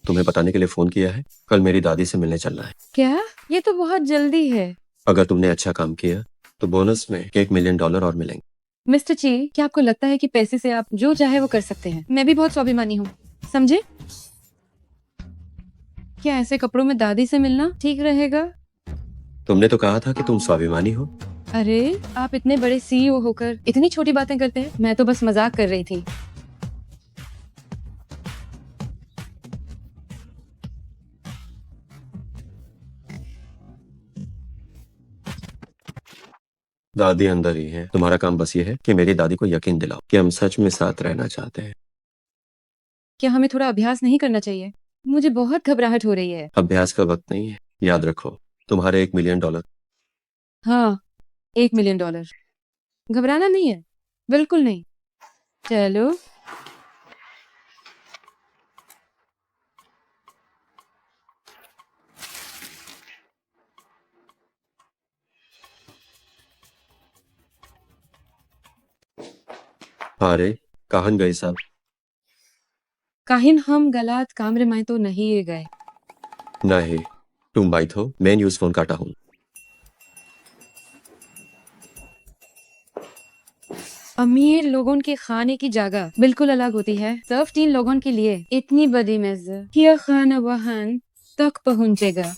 तुम्हें बताने के लिए फोन किया है, कल मेरी दादी से मिलने चलना है। क्या? ये तो बहुत जल्दी है। अगर तुमने अच्छा काम किया तो बोनस में $1 मिलियन और मिलेंगे। मिस्टर ची, क्या आपको लगता है कि पैसे से आप जो चाहे वो कर सकते हैं? मैं भी बहुत स्वाभिमानी हूँ, समझे? क्या ऐसे कपड़ों में दादी से मिलना ठीक रहेगा? तुमने तो कहा था कि तुम स्वाभिमानी हो। अरे, आप इतने बड़े सीईओ होकर इतनी छोटी बातें करते हैं। मैं तो बस मजाक कर रही थी। दादी अंदर ही है, तुम्हारा काम बस ये है कि मेरी दादी को यकीन दिलाओ कि हम सच में साथ रहना चाहते हैं। क्या हमें थोड़ा अभ्यास नहीं करना चाहिए? मुझे बहुत घबराहट हो रही है। अभ्यास का वक्त नहीं है, याद रखो। तुम्हारे $1 मिलियन। हाँ, $1 मिलियन। घबराना नहीं है, बिल्कुल नहीं। चलो। अरे कहां गए साहब? काहिन हम गलत कामरे में तो नहीं गए। नहीं, तुम बाई हो, मैं न्यूज फोन काटा हूँ। अमीर लोगों के खाने की जगह बिल्कुल अलग होती है। सिर्फ 3 लोगों के लिए इतनी बड़ी मेज, यह खाना वहां तक पहुंचेगा।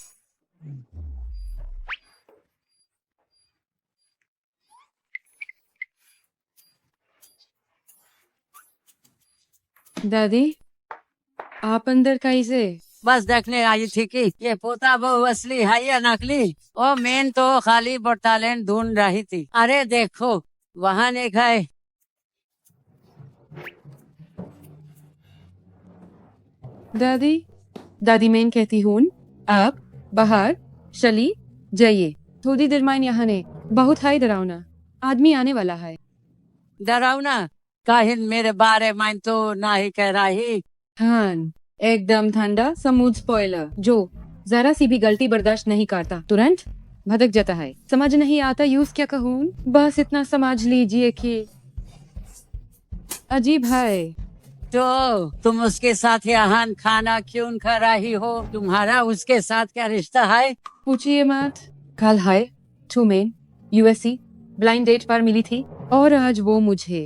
दादी, आप अंदर कैसे? बस देखने आई थी कि ये पोता बहू असली है या नकली। ओ मेन तो खाली टैलेंट ढूंढ रही थी। अरे देखो, वहाँ एक है। दादी दादी मैं कहती हूँ आप बाहर चली जाइए थोड़ी देर में यहाँ ने बहुत हाई डरावना आदमी आने वाला है। डरावना काहिन मेरे बारे में तो ना ही कह रही। हाँ एकदम ठंडा समूद स्पॉइलर जो जरा सी भी गलती बर्दाश्त नहीं करता तुरंत भटक जाता है समझ नहीं आता यूज क्या कहूँ बस इतना समझ लीजिए कि अजीब है। तो तुम उसके साथ यहाँ खाना क्यों खा रही हो? तुम्हारा उसके साथ क्या रिश्ता है? पूछिए मत कल है two men USC blind date पर मिली थी और आज वो मुझे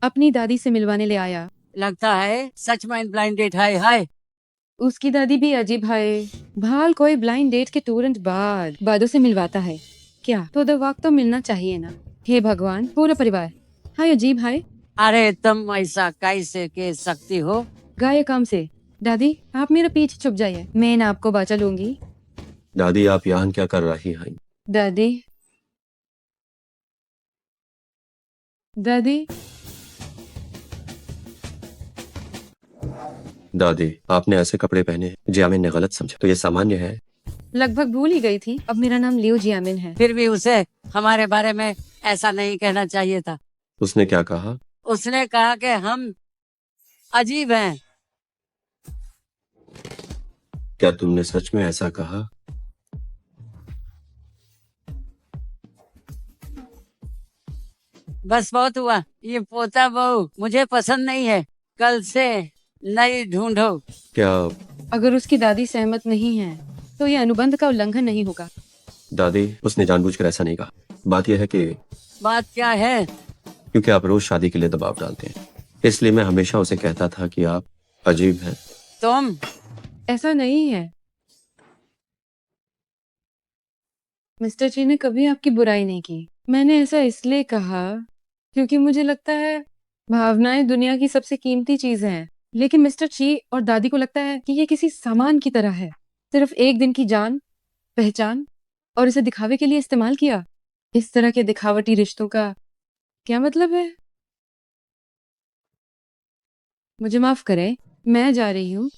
अपनी दादी से मिलवाने ले आया। लगता है सच में ब्लाइंड डेट है। उसकी दादी भी अजीब है भाल कोई ब्लाइंड डेट के तुरंत बाद बादों से मिलवाता है क्या तो दो वक्त तो मिलना चाहिए ना। हे भगवान पूरा परिवार हाय अजीब है। अरे तुम ऐसा कैसे कह सकती हो? गाय काम से दादी आप मेरे पीछे छुप जाइए मैं ना आपको बचा लूंगी। दादी आप यहाँ क्या कर रही हैं? दादी दादी दादी आपने ऐसे कपड़े पहने जियामिन ने गलत समझा तो ये सामान्य है। लगभग भूल ही गई थी अब मेरा नाम लियो जियामिन है। फिर भी उसे हमारे बारे में ऐसा नहीं कहना चाहिए था। उसने क्या कहा? उसने कहा कि हम अजीब हैं। क्या तुमने सच में ऐसा कहा? बस बहुत हुआ। ये पोता बहू मुझे पसंद नहीं है। कल से नई ढूंढो। क्या अगर उसकी दादी सहमत नहीं है तो ये अनुबंध का उल्लंघन नहीं होगा। दादी उसने जानबूझकर ऐसा नहीं कहा। बात यह है कि बात क्या है? क्योंकि आप रोज शादी के लिए दबाव डालते हैं इसलिए मैं हमेशा उसे कहता था कि आप अजीब हैं। तुम ऐसा नहीं है मिस्टर जी ने कभी आपकी बुराई नहीं की। मैंने ऐसा इसलिए कहा क्योंकि मुझे लगता है भावनाएं दुनिया की सबसे कीमती चीज हैं लेकिन मिस्टर ची और दादी को लगता है कि ये किसी सामान की तरह है सिर्फ एक दिन की जान पहचान और इसे दिखावे के लिए इस्तेमाल किया। इस तरह के दिखावटी रिश्तों का क्या मतलब है? मुझे माफ करें मैं जा रही हूँ।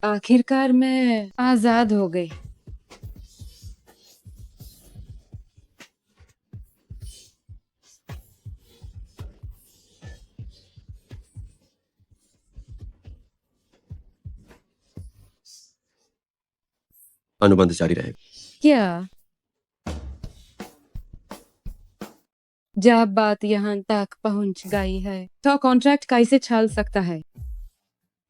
आखिरकार मैं आजाद हो गई। अनुबंध जारी रहेगा। क्या जब बात यहाँ तक पहुंच गई है तो कॉन्ट्रैक्ट कैसे छल सकता है?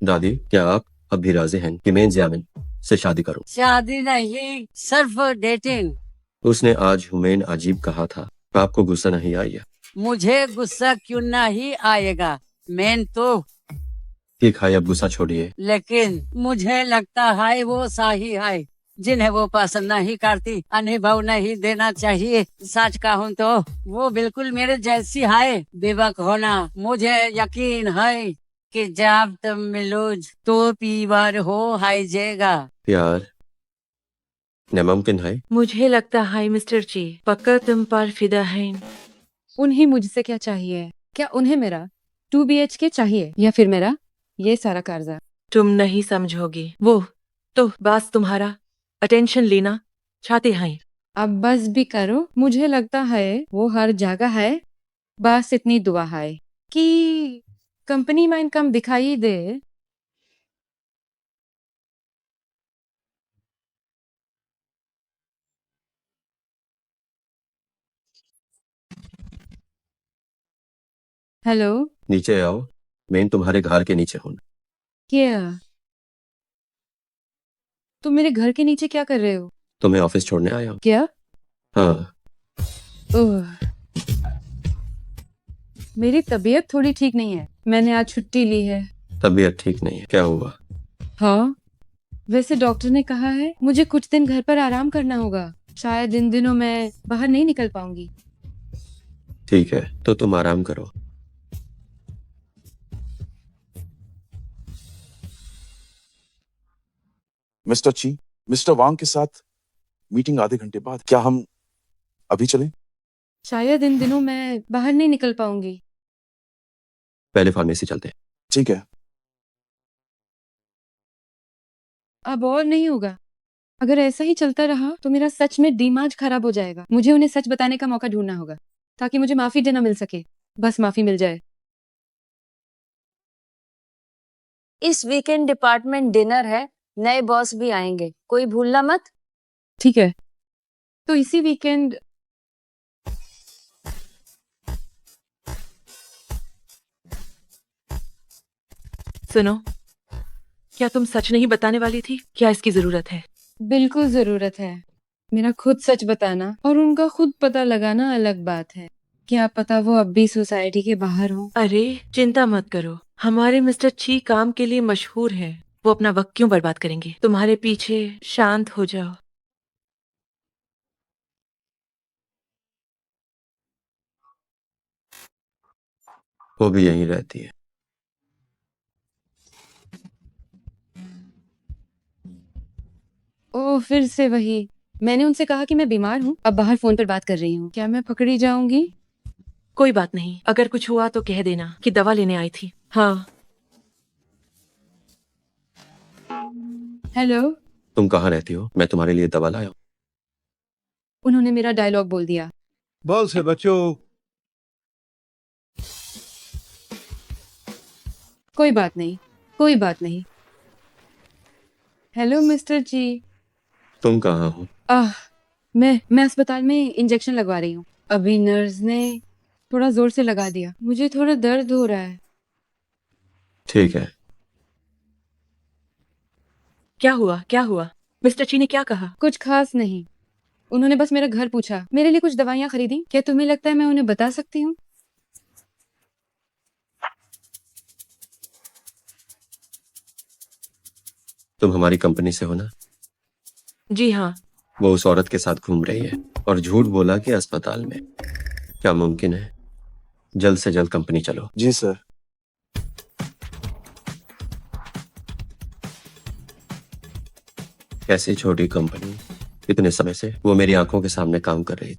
दादी क्या आप अब भी राजी हैं कि मैं जियामिन से शादी करूं? शादी नहीं सिर्फ डेटिंग। उसने आज हुमैन अजीब कहा था। आपको गुस्सा नहीं आई है? मुझे गुस्सा क्यों नहीं आएगा? मैं तो ठीक है अब गुस्सा छोड़िए। लेकिन मुझे लगता है वो सही है। जिन्हें वो पसंद नहीं करती अनुभव नहीं देना चाहिए। सच कहूँ तो वो बिल्कुल मेरे जैसी है। बेवक होना। मुझे यकीन है कि जब तुम मिलोज तो पीवर हो जाएगा। प्यार नामुमकिन है। मुझे लगता है मिस्टर ची पक्का तुम पर फिदा है। उन्हें मुझसे क्या चाहिए? क्या उन्हें मेरा 2 BHK चाहिए या फिर मेरा ये सारा कर्जा? तुम नहीं समझोगी। वो तो बस तुम्हारा अटेंशन लेना चाहते हैं। अब बस भी करो। मुझे लगता है वो हर जगह है। बस इतनी दुआ है कि कंपनी में इनकम दिखाई दे। हेलो नीचे आओ। मैं तुम्हारे घर के नीचे हूँ। क्या तुम मेरे घर के नीचे क्या कर रहे हो? तुम्हें ऑफिस छोड़ने आया हूँ। क्या? हाँ ओह मेरी तबीयत थोड़ी ठीक नहीं है। मैंने आज छुट्टी ली है। तबीयत ठीक नहीं है? क्या हुआ? हाँ वैसे डॉक्टर ने कहा है मुझे कुछ दिन घर पर आराम करना होगा। शायद इन दिनों मैं बाहर नहीं निकल पाऊंगी। ठीक है तो तुम आराम करो। मिस्टर ची, मिस्टर वांग के साथ मीटिंग आधे घंटे बाद। क्या हम अभी चलें? शायद इन दिनों मैं बाहर नहीं निकल पाऊंगी। पहले फार्मेसी चलते हैं। ठीक है। अब और नहीं होगा। अगर ऐसा ही चलता रहा तो मेरा सच में दिमाग खराब हो जाएगा। मुझे उन्हें सच बताने का मौका ढूंढना होगा ताकि मुझे माफी देना मिल सके। बस माफी मिल जाए। इस वीकेंड डिपार्टमेंट डिनर है, नए बॉस भी आएंगे, कोई भूलना मत। ठीक है, तो इसी वीकेंड सुनो, क्या तुम सच नहीं बताने वाली थी? क्या इसकी जरूरत है? बिल्कुल जरूरत है। मेरा खुद सच बताना और उनका खुद पता लगाना अलग बात है। क्या पता वो अब भी सोसाइटी के बाहर हो। अरे चिंता मत करो, हमारे मिस्टर ची काम के लिए मशहूर हैं। वो अपना वक्त क्यों बर्बाद करेंगे तुम्हारे पीछे? शांत हो जाओ। वो भी यहीं रहती है। ओह, फिर से वही। मैंने उनसे कहा कि मैं बीमार हूँ, अब बाहर फोन पर बात कर रही हूँ। क्या मैं पकड़ी जाऊंगी? कोई बात नहीं, अगर कुछ हुआ तो कह देना कि दवा लेने आई थी। हाँ। हेलो। तुम कहाँ रहती हो? मैं तुम्हारे लिए दवा लाया हूँ। उन्होंने मेरा डायलॉग बोल दिया। बॉल से बच्चों। कोई बात नहीं, कोई बात नहीं। हेलो मिस्टर जी। तुम कहाँ हो? मैं अस्पताल में इंजेक्शन लगवा रही हूँ। अभी नर्स ने थोड़ा जोर से लगा दिया, मुझे थोड़ा दर्द हो रहा है। ठीक है। क्या हुआ, क्या हुआ? मिस्टर ची ने क्या कहा? कुछ खास नहीं, उन्होंने बस मेरा घर पूछा, मेरे लिए कुछ दवाइयाँ खरीदी। क्या तुम्हें लगता है मैं उन्हें बता सकती हूँ? तुम हमारी कंपनी से हो ना? जी हाँ। वो उस औरत के साथ घूम रही है और झूठ बोला कि अस्पताल में। क्या मुमकिन है? जल्द से जल्द कंपनी चलो। जी सर। कैसी छोटी कंपनी, इतने समय से वो मेरी आंखों के सामने काम कर रही।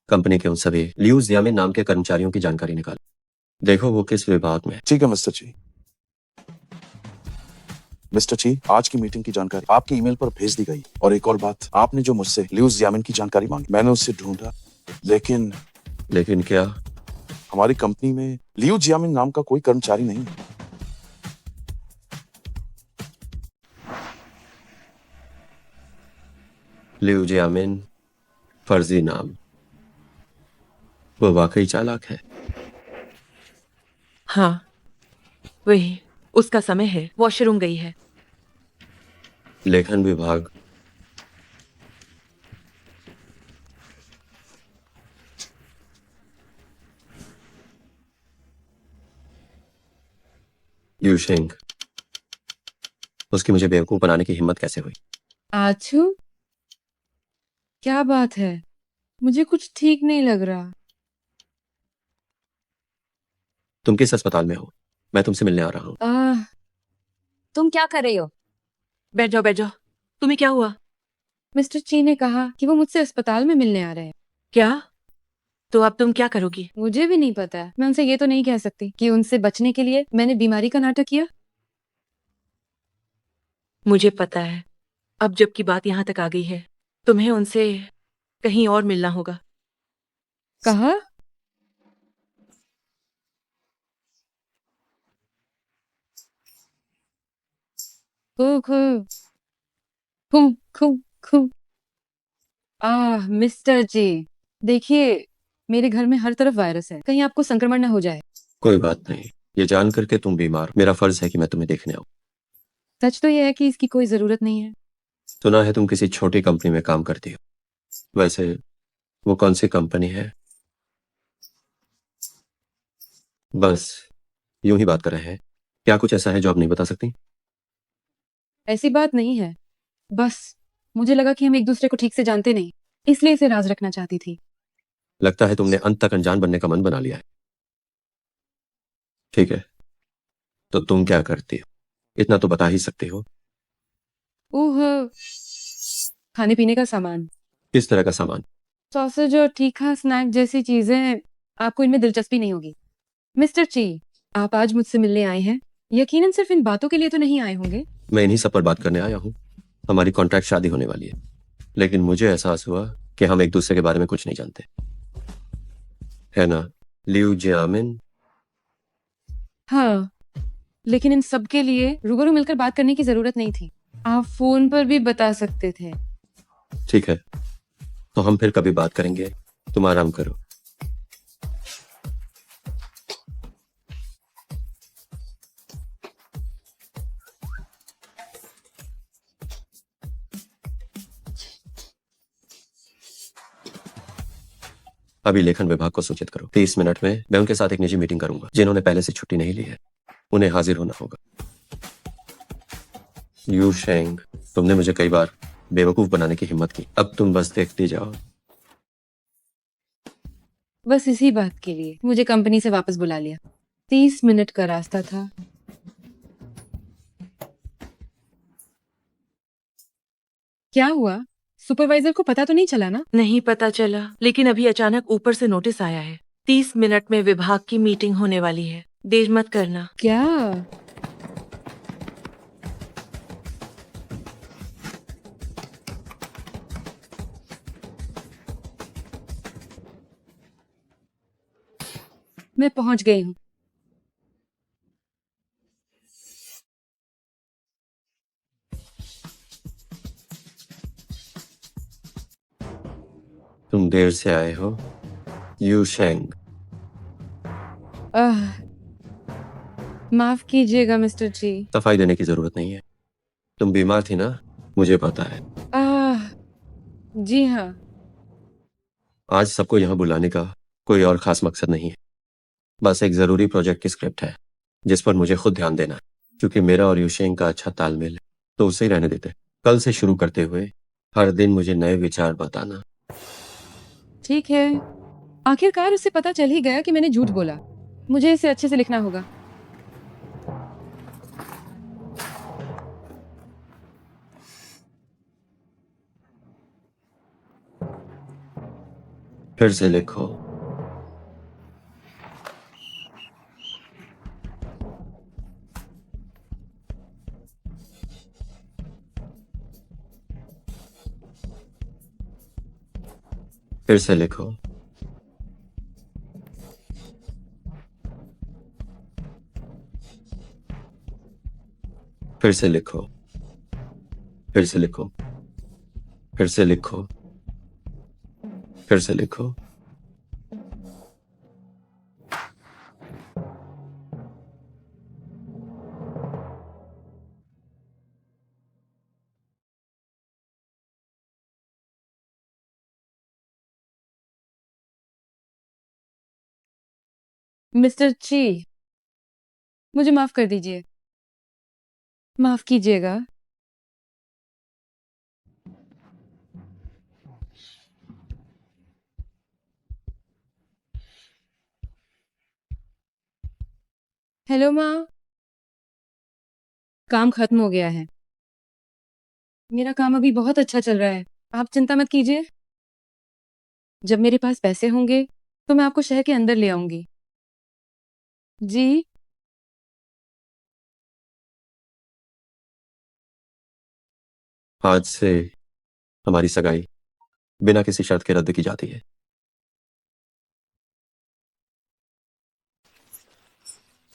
कंपनी के उन सभी लियू जियामिन नाम के कर्मचारियों की जानकारी निकालो। देखो वो किस विभाग में है। ठीक है मिस्टर ची। मिस्टर ची, आज की मीटिंग की जानकारी आपके ईमेल पर भेज दी गई। और एक और बात, आपने जो मुझसे लियू जियामिन की जानकारी मांगी, मैंने उससे ढूंढा, लेकिन लेकिन क्या? हमारी कंपनी में लियू जियामिन नाम का कोई कर्मचारी नहीं है। लियू जियामिन फर्जी नाम। वो वाकई चालाक है। हाँ, वही। उसका समय है, वॉशरूम गई है। लेखन विभाग। यू शेंग, उसकी मुझे बेवकूफ बनाने की हिम्मत कैसे हुई? आछू, क्या बात है? मुझे कुछ ठीक नहीं लग रहा। तुम किस अस्पताल में हो? मैं तुमसे मिलने आ रहा हूँ। तुम क्या कर रही हो? बैठ जाओ, बैठ जाओ। तुम्हें क्या हुआ? मिस्टर ची ने कहा कि वो मुझसे अस्पताल में मिलने आ रहे हैं। क्या? तो अब तुम क्या करोगी? मुझे भी नहीं पता। मैं उनसे ये तो नहीं कह सकती कि उनसे बचने के लिए मैंने बीमारी का नाटक किया। मुझे पता है। अब जबकि बात यहाँ तक आ गई है, तुम्हें उनसे कहीं और मिलना होगा। कहा? खू खू खू खू खू। मिस्टर जी, देखिए, मेरे घर में हर तरफ वायरस है, कहीं आपको संक्रमण न हो जाए। कोई बात नहीं, ये जान करके तुम बीमार, मेरा फर्ज है कि मैं तुम्हें देखने आऊं। सच तो ये है कि इसकी कोई जरूरत नहीं है। सुना है तुम किसी छोटी कंपनी में काम करती हो। वैसे वो कौन सी कंपनी है? बस यूं ही बात कर रहे हैं। क्या कुछ ऐसा है जो आप नहीं बता सकती? ऐसी बात नहीं है, बस मुझे लगा कि हम एक दूसरे को ठीक से जानते नहीं, इसलिए इसे राज रखना चाहती थी। लगता है तुमने अंत तक अनजान बनने का मन बना लिया है। ठीक है, तो तुम क्या करती हो? इतना तो बता ही सकती हो। ओह, खाने पीने का सामान। किस तरह का सामान? सॉसेज और तीखा स्नैक जैसी चीजें, आपको इनमें दिलचस्पी नहीं होगी। मिस्टर ची, आप आज मुझसे मिलने आए हैं, यकीनन सिर्फ इन बातों के लिए तो नहीं आए होंगे। मैं इन्हीं सब पर बात करने आया हूँ। हमारी कॉन्ट्रैक्ट शादी होने वाली है, लेकिन मुझे एहसास हुआ कि हम एक दूसरे के बारे में कुछ नहीं जानते, है ना लियू जियामिन? हाँ, लेकिन इन सब के लिए रूबरू मिलकर बात करने की जरूरत नहीं थी। आप फोन पर भी बता सकते थे। ठीक है, तो हम फिर कभी बात करेंगे। तुम आराम करो। अभी लेखन विभाग को सूचित करो। 30 मिनट में मैं उनके साथ एक निजी मीटिंग करूंगा। जिन्होंने पहले से छुट्टी नहीं ली है, उन्हें हाजिर होना होगा। यू शेंग, तुमने मुझे कई बार बेवकूफ बनाने की हिम्मत की, अब तुम बस देखती जाओ। बस इसी बात के लिए मुझे कंपनी से वापस बुला लिया। 30 मिनट का रास्ता था। क्या हुआ? सुपरवाइजर को पता तो नहीं चला ना? नहीं पता चला, लेकिन अभी अचानक ऊपर से नोटिस आया है। 30 मिनट में विभाग की मीटिंग होने वाली है, देर मत करना। क्या? मैं पहुंच गई हूँ। तुम देर से आए हो, यू शेंग। आह, माफ कीजिएगा मिस्टर जी। सफाई देने की जरूरत नहीं है। तुम बीमार थी ना, मुझे पता है। आह, जी हाँ। आज सबको यहाँ बुलाने का कोई और खास मकसद नहीं है। बस एक जरूरी प्रोजेक्ट की स्क्रिप्ट है, जिस पर मुझे खुद ध्यान देना है। क्योंकि मेरा और यूशेंग का अच्छा तालमेल है, तो उसे ही रहने देते। कल से शुरू करते हुए हर दिन मुझे नए विचार बताना। ठीक है। आखिरकार उसे पता चल ही गया कि मैंने झूठ बोला। मुझे इसे अच्छे से लिखना होगा। फिर से लिखो। फिर से लिखो। फिर से लिखो। फिर से लिखो। फिर से लिखो। फिर से लिखो। मिस्टर ची, मुझे माफ कर दीजिए। माफ कीजिएगा। हेलो माँ। काम खत्म हो गया है। मेरा काम अभी बहुत अच्छा चल रहा है। आप चिंता मत कीजिए। जब मेरे पास पैसे होंगे तो मैं आपको शहर के अंदर ले आऊंगी। जी। आज से हमारी सगाई बिना किसी शर्त के रद्द की जाती है।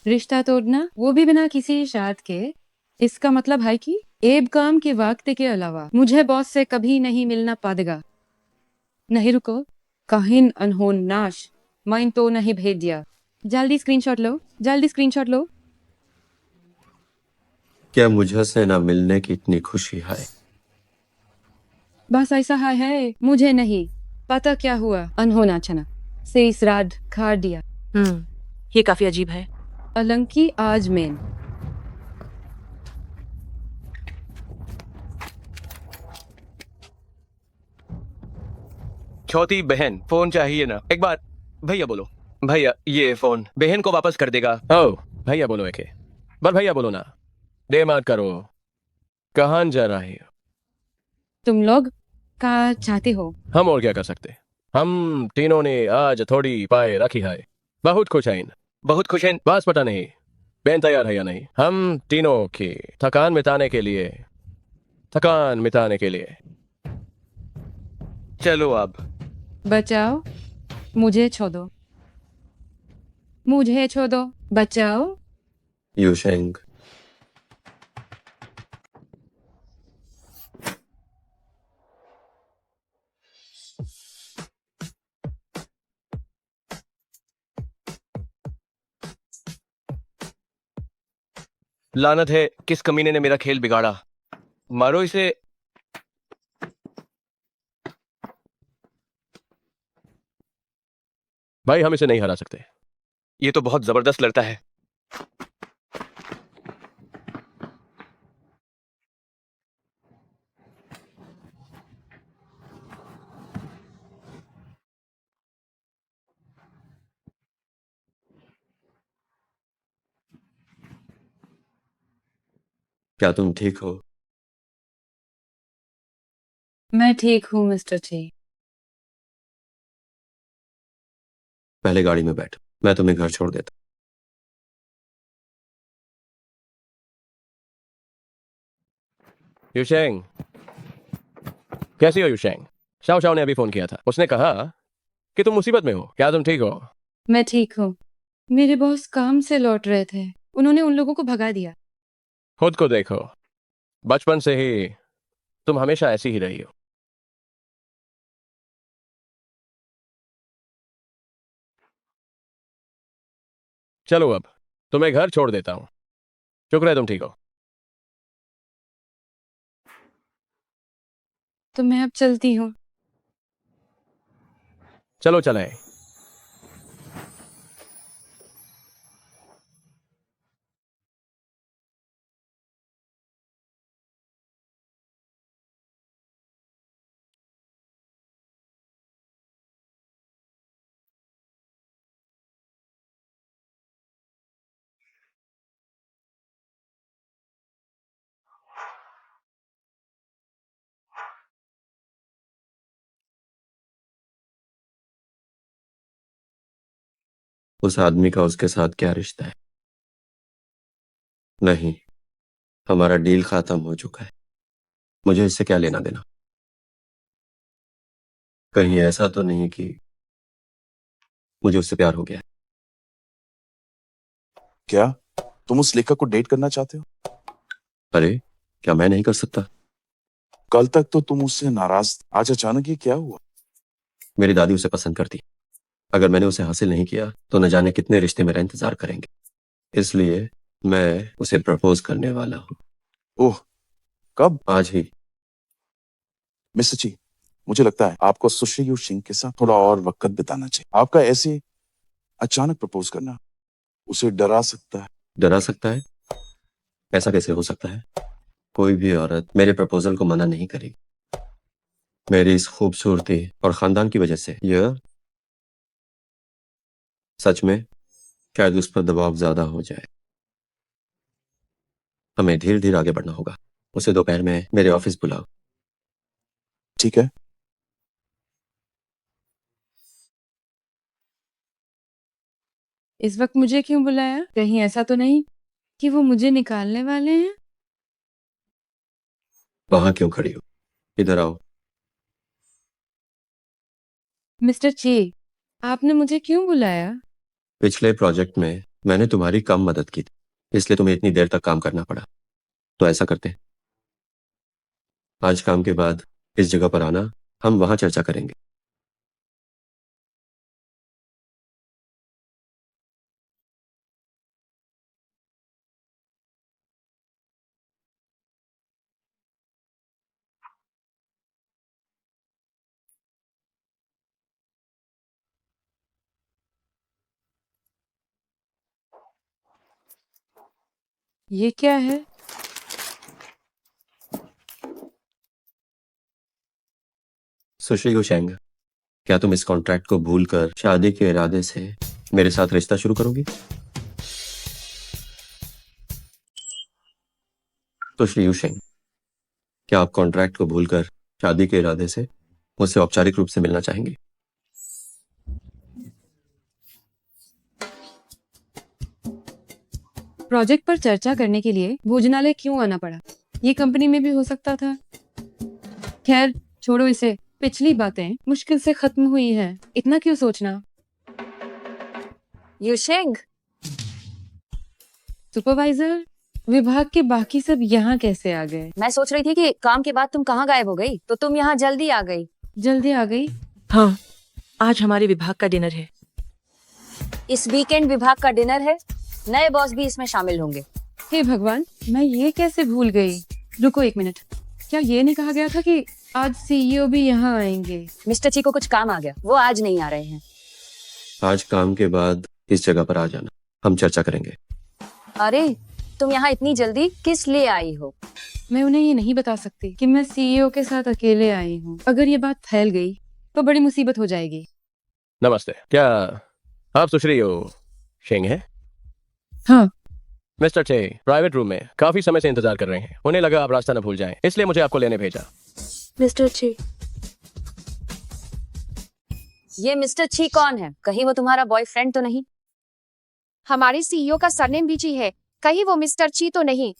रिश्ता तोड़ना, वो भी बिना किसी शर्त के। इसका मतलब है कि एब काम के वक्त के अलावा मुझे बॉस से कभी नहीं मिलना पड़ेगा। नहीं रुको, काहिन अनहोन नाश, माइन तो नहीं भेज दिया। जल्दी स्क्रीनशॉट लो, जल्दी स्क्रीनशॉट लो। क्या मुझसे ना मिलने की इतनी खुशी है? बस ऐसा है, मुझे नहीं पता क्या हुआ। अनहोना छना से श्राद्ध खार दिया। ये काफी अजीब है। अलंकी आज मेन। छोटी बहन, फोन चाहिए ना? एक बार भैया बोलो। भैया, ये फोन बहन को वापस कर देगा। ओ भैया बोलो, एके बस भैया बोलो ना। दे मत करो। कहाँ जा रहे हो? तुम लोग का चाहते हो? हम और क्या कर सकते? हम तीनों ने आज थोड़ी पाए रखी है। बहुत खुश हैं। बहुत खुश हैं। बस पता नहीं बेन तैयार है या नहीं। हम तीनों की थकान मिटाने के लिए चलो अब। बचाओ, मुझे छोड़ो, मुझे छोड़ो, बचाओ। यूशेंग, लानत है, किस कमीने ने मेरा खेल बिगाड़ा। मारो इसे। भाई हम इसे नहीं हरा सकते। ये तो बहुत जबरदस्त लड़ता है। क्या तुम ठीक हो? मैं ठीक हूँ मिस्टर ची। पहले गाड़ी में बैठ, मैं तुम्हें घर छोड़ देता। यूशेंग, कैसी हो यूशेंग? शाओ शाओ ने अभी फोन किया था। उसने कहा कि तुम मुसीबत में हो। क्या तुम ठीक हो? मैं ठीक हूँ। मेरे बॉस काम से लौट रहे थे, उन्होंने उन लोगों को भगा दिया। खुद को देखो, बचपन से ही तुम हमेशा ऐसी ही रही हो। चलो अब तुम्हें घर छोड़ देता हूँ। शुक्र है तुम ठीक हो। तो मैं अब चलती हूँ। चलो चलें। उस आदमी का उसके साथ क्या रिश्ता है? नहीं, हमारा डील खत्म हो चुका है। मुझे इससे क्या लेना देना? कहीं ऐसा तो नहीं कि मुझे उससे प्यार हो गया है? क्या तुम उस लेखक को डेट करना चाहते हो? अरे, क्या मैं नहीं कर सकता? कल तक तो तुम उससे नाराज, आज अचानक ये क्या हुआ? मेरी दादी उसे पसंद करती। अगर मैंने उसे हासिल नहीं किया तो न जाने कितने रिश्ते मेरा इंतजार करेंगे। इसलिए मैं उसे प्रपोज करने वाला हूँ। ओह, कब? आज ही। मिस्टर ची, मुझे लगता है आपको सुश्री यू सिंह के साथ थोड़ा और वक्त बिताना चाहिए। आपका ऐसे अचानक प्रपोज करना उसे डरा सकता है। डरा सकता है? ऐसा कैसे हो सकता है? कोई भी औरत मेरे प्रपोजल को मना नहीं करेगी। मेरी इस खूबसूरती और खानदान की वजह से यह सच में शायद उस पर दबाव ज्यादा हो जाए। हमें धीरे धीरे आगे बढ़ना होगा। उसे दोपहर में मेरे ऑफिस बुलाओ। ठीक है। इस वक्त मुझे क्यों बुलाया? कहीं ऐसा तो नहीं कि वो मुझे निकालने वाले हैं? वहां क्यों खड़ी हो? इधर आओ। मिस्टर ची, आपने मुझे क्यों बुलाया? पिछले प्रोजेक्ट में मैंने तुम्हारी कम मदद की थी, इसलिए तुम्हें इतनी देर तक काम करना पड़ा। तो ऐसा करते हैं, आज काम के बाद इस जगह पर आना, हम वहां चर्चा करेंगे। ये क्या है? सुश्री गुशेंग, क्या तुम इस कॉन्ट्रैक्ट को भूलकर शादी के इरादे से मेरे साथ रिश्ता शुरू करोगी? सुश्री युशेंग, क्या आप कॉन्ट्रैक्ट को भूलकर शादी के इरादे से मुझसे औपचारिक रूप से मिलना चाहेंगे? प्रोजेक्ट पर चर्चा करने के लिए भोजनालय क्यों आना पड़ा? ये कंपनी में भी हो सकता था। खैर छोड़ो इसे। पिछली बातें मुश्किल से खत्म हुई हैं, इतना क्यों सोचना। युशेंग, सुपरवाइजर, विभाग के बाकी सब यहाँ कैसे आ गए? मैं सोच रही थी कि काम के बाद तुम कहाँ गायब हो गई, तो तुम यहाँ जल्दी आ गई। जल्दी आ गई? हाँ, आज हमारे विभाग का डिनर है। इस वीकेंड विभाग का डिनर है, नए बॉस भी इसमें शामिल होंगे। हे भगवान, मैं ये कैसे भूल गई। रुको एक मिनट, क्या ये नहीं कहा गया था कि आज सीईओ भी यहाँ आएंगे? मिस्टर ची को कुछ काम आ गया, वो आज नहीं आ रहे हैं। आज काम के बाद इस जगह पर आ जाना, हम चर्चा करेंगे। अरे तुम यहाँ इतनी जल्दी किस लिए आई हो? मैं उन्हें ये नहीं बता सकती कि मैं सीईओ के साथ अकेले आई हूँ। अगर ये बात फैल गई तो बड़ी मुसीबत हो जाएगी। नमस्ते, क्या आप सुश्री हो शेंग हैं? हाँ। मिस्टर चे प्राइवेट रूम में काफी समय से इंतजार कर रहे हैं। उन्हें लगा आप रास्ता न भूल जाएं, इसलिए मुझे आपको लेने भेजा। मिस्टर ची, ये मिस्टर ची कौन है? कहीं वो तुम्हारा बॉयफ्रेंड तो नहीं? हमारे सीईओ का सरनेम भी ची है, कहीं वो मिस्टर ची तो नहीं?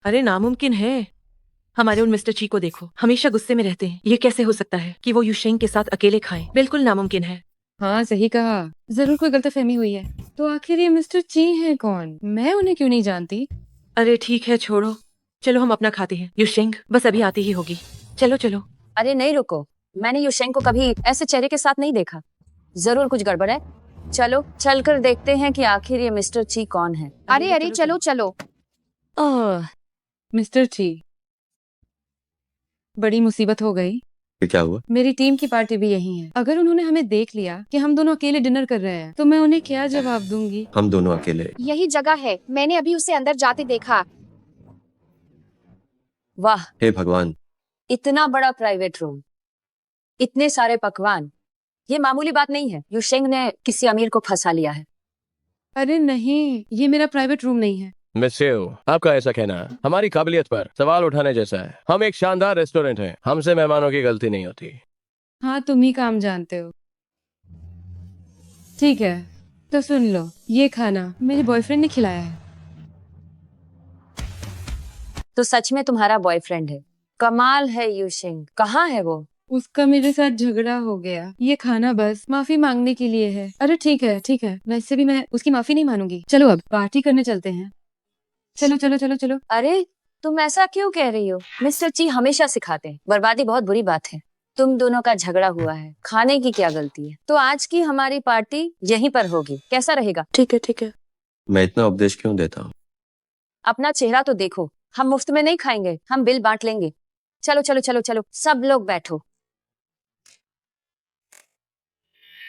अरे नामुमकिन है। हमारे उन मिस्टर ची को देखो, हमेशा गुस्से में रहते हैं। ये कैसे हो सकता है कि वो युशेंग के साथ अकेले खाएं? बिल्कुल नामुमकिन है। हाँ सही कहा, जरूर कोई गलतफहमी हुई है। तो आखिर ये मिस्टर ची हैं कौन? मैं उन्हें क्यों नहीं जानती? अरे ठीक है, छोड़ो, चलो हम अपना खाते हैं। युशेंग बस अभी आती ही होगी। चलो चलो। अरे नहीं रुको, मैंने युशेंग को कभी ऐसे चेहरे के साथ नहीं देखा। जरूर कुछ गड़बड़ है। चलो चलकर देखते हैं कि आखिर ये मिस्टर ची कौन है। अरे अरे चलो चलो। ओह, मिस्टर ची, बड़ी मुसीबत हो गई। ये क्या हुआ? मेरी टीम की पार्टी भी यही है। अगर उन्होंने हमें देख लिया कि हम दोनों अकेले डिनर कर रहे हैं तो मैं उन्हें क्या जवाब दूंगी? हम दोनों अकेले। यही जगह है, मैंने अभी उसे अंदर जाते देखा। वाह, हे भगवान, इतना बड़ा प्राइवेट रूम, इतने सारे पकवान, ये मामूली बात नहीं है। युशेंग ने किसी अमीर को फंसा लिया है। अरे नहीं, ये मेरा प्राइवेट रूम नहीं है। मिस्सेओ, आपका ऐसा कहना हमारी काबिलियत पर सवाल उठाने जैसा है। हम एक शानदार रेस्टोरेंट हैं, हमसे मेहमानों की गलती नहीं होती। हाँ तुम ही काम जानते हो। ठीक है, तो सुन लो, ये खाना मेरे बॉयफ्रेंड ने खिलाया है। तो सच में तुम्हारा बॉयफ्रेंड है? कमाल है युशेंग, कहाँ है वो? उसका मेरे साथ झगड़ा हो गया। ये खाना बस माफी मांगने के लिए है। अरे ठीक है ठीक है, वैसे भी मैं उसकी माफी नहीं मानूंगी। चलो अब पार्टी करने चलते हैं। चलो चलो चलो चलो। अरे तुम ऐसा क्यों कह रही हो? मिस्टर ची हमेशा सिखाते हैं बर्बादी बहुत बुरी बात है। तुम दोनों का झगड़ा हुआ है, खाने की क्या गलती है? तो आज की हमारी पार्टी यहीं पर होगी, कैसा रहेगा? ठीक है ठीक है। मैं इतना उपदेश क्यों देता हूँ? अपना चेहरा तो देखो, हम मुफ्त में नहीं खाएंगे, हम बिल बांट लेंगे। चलो चलो चलो चलो, सब लोग बैठो।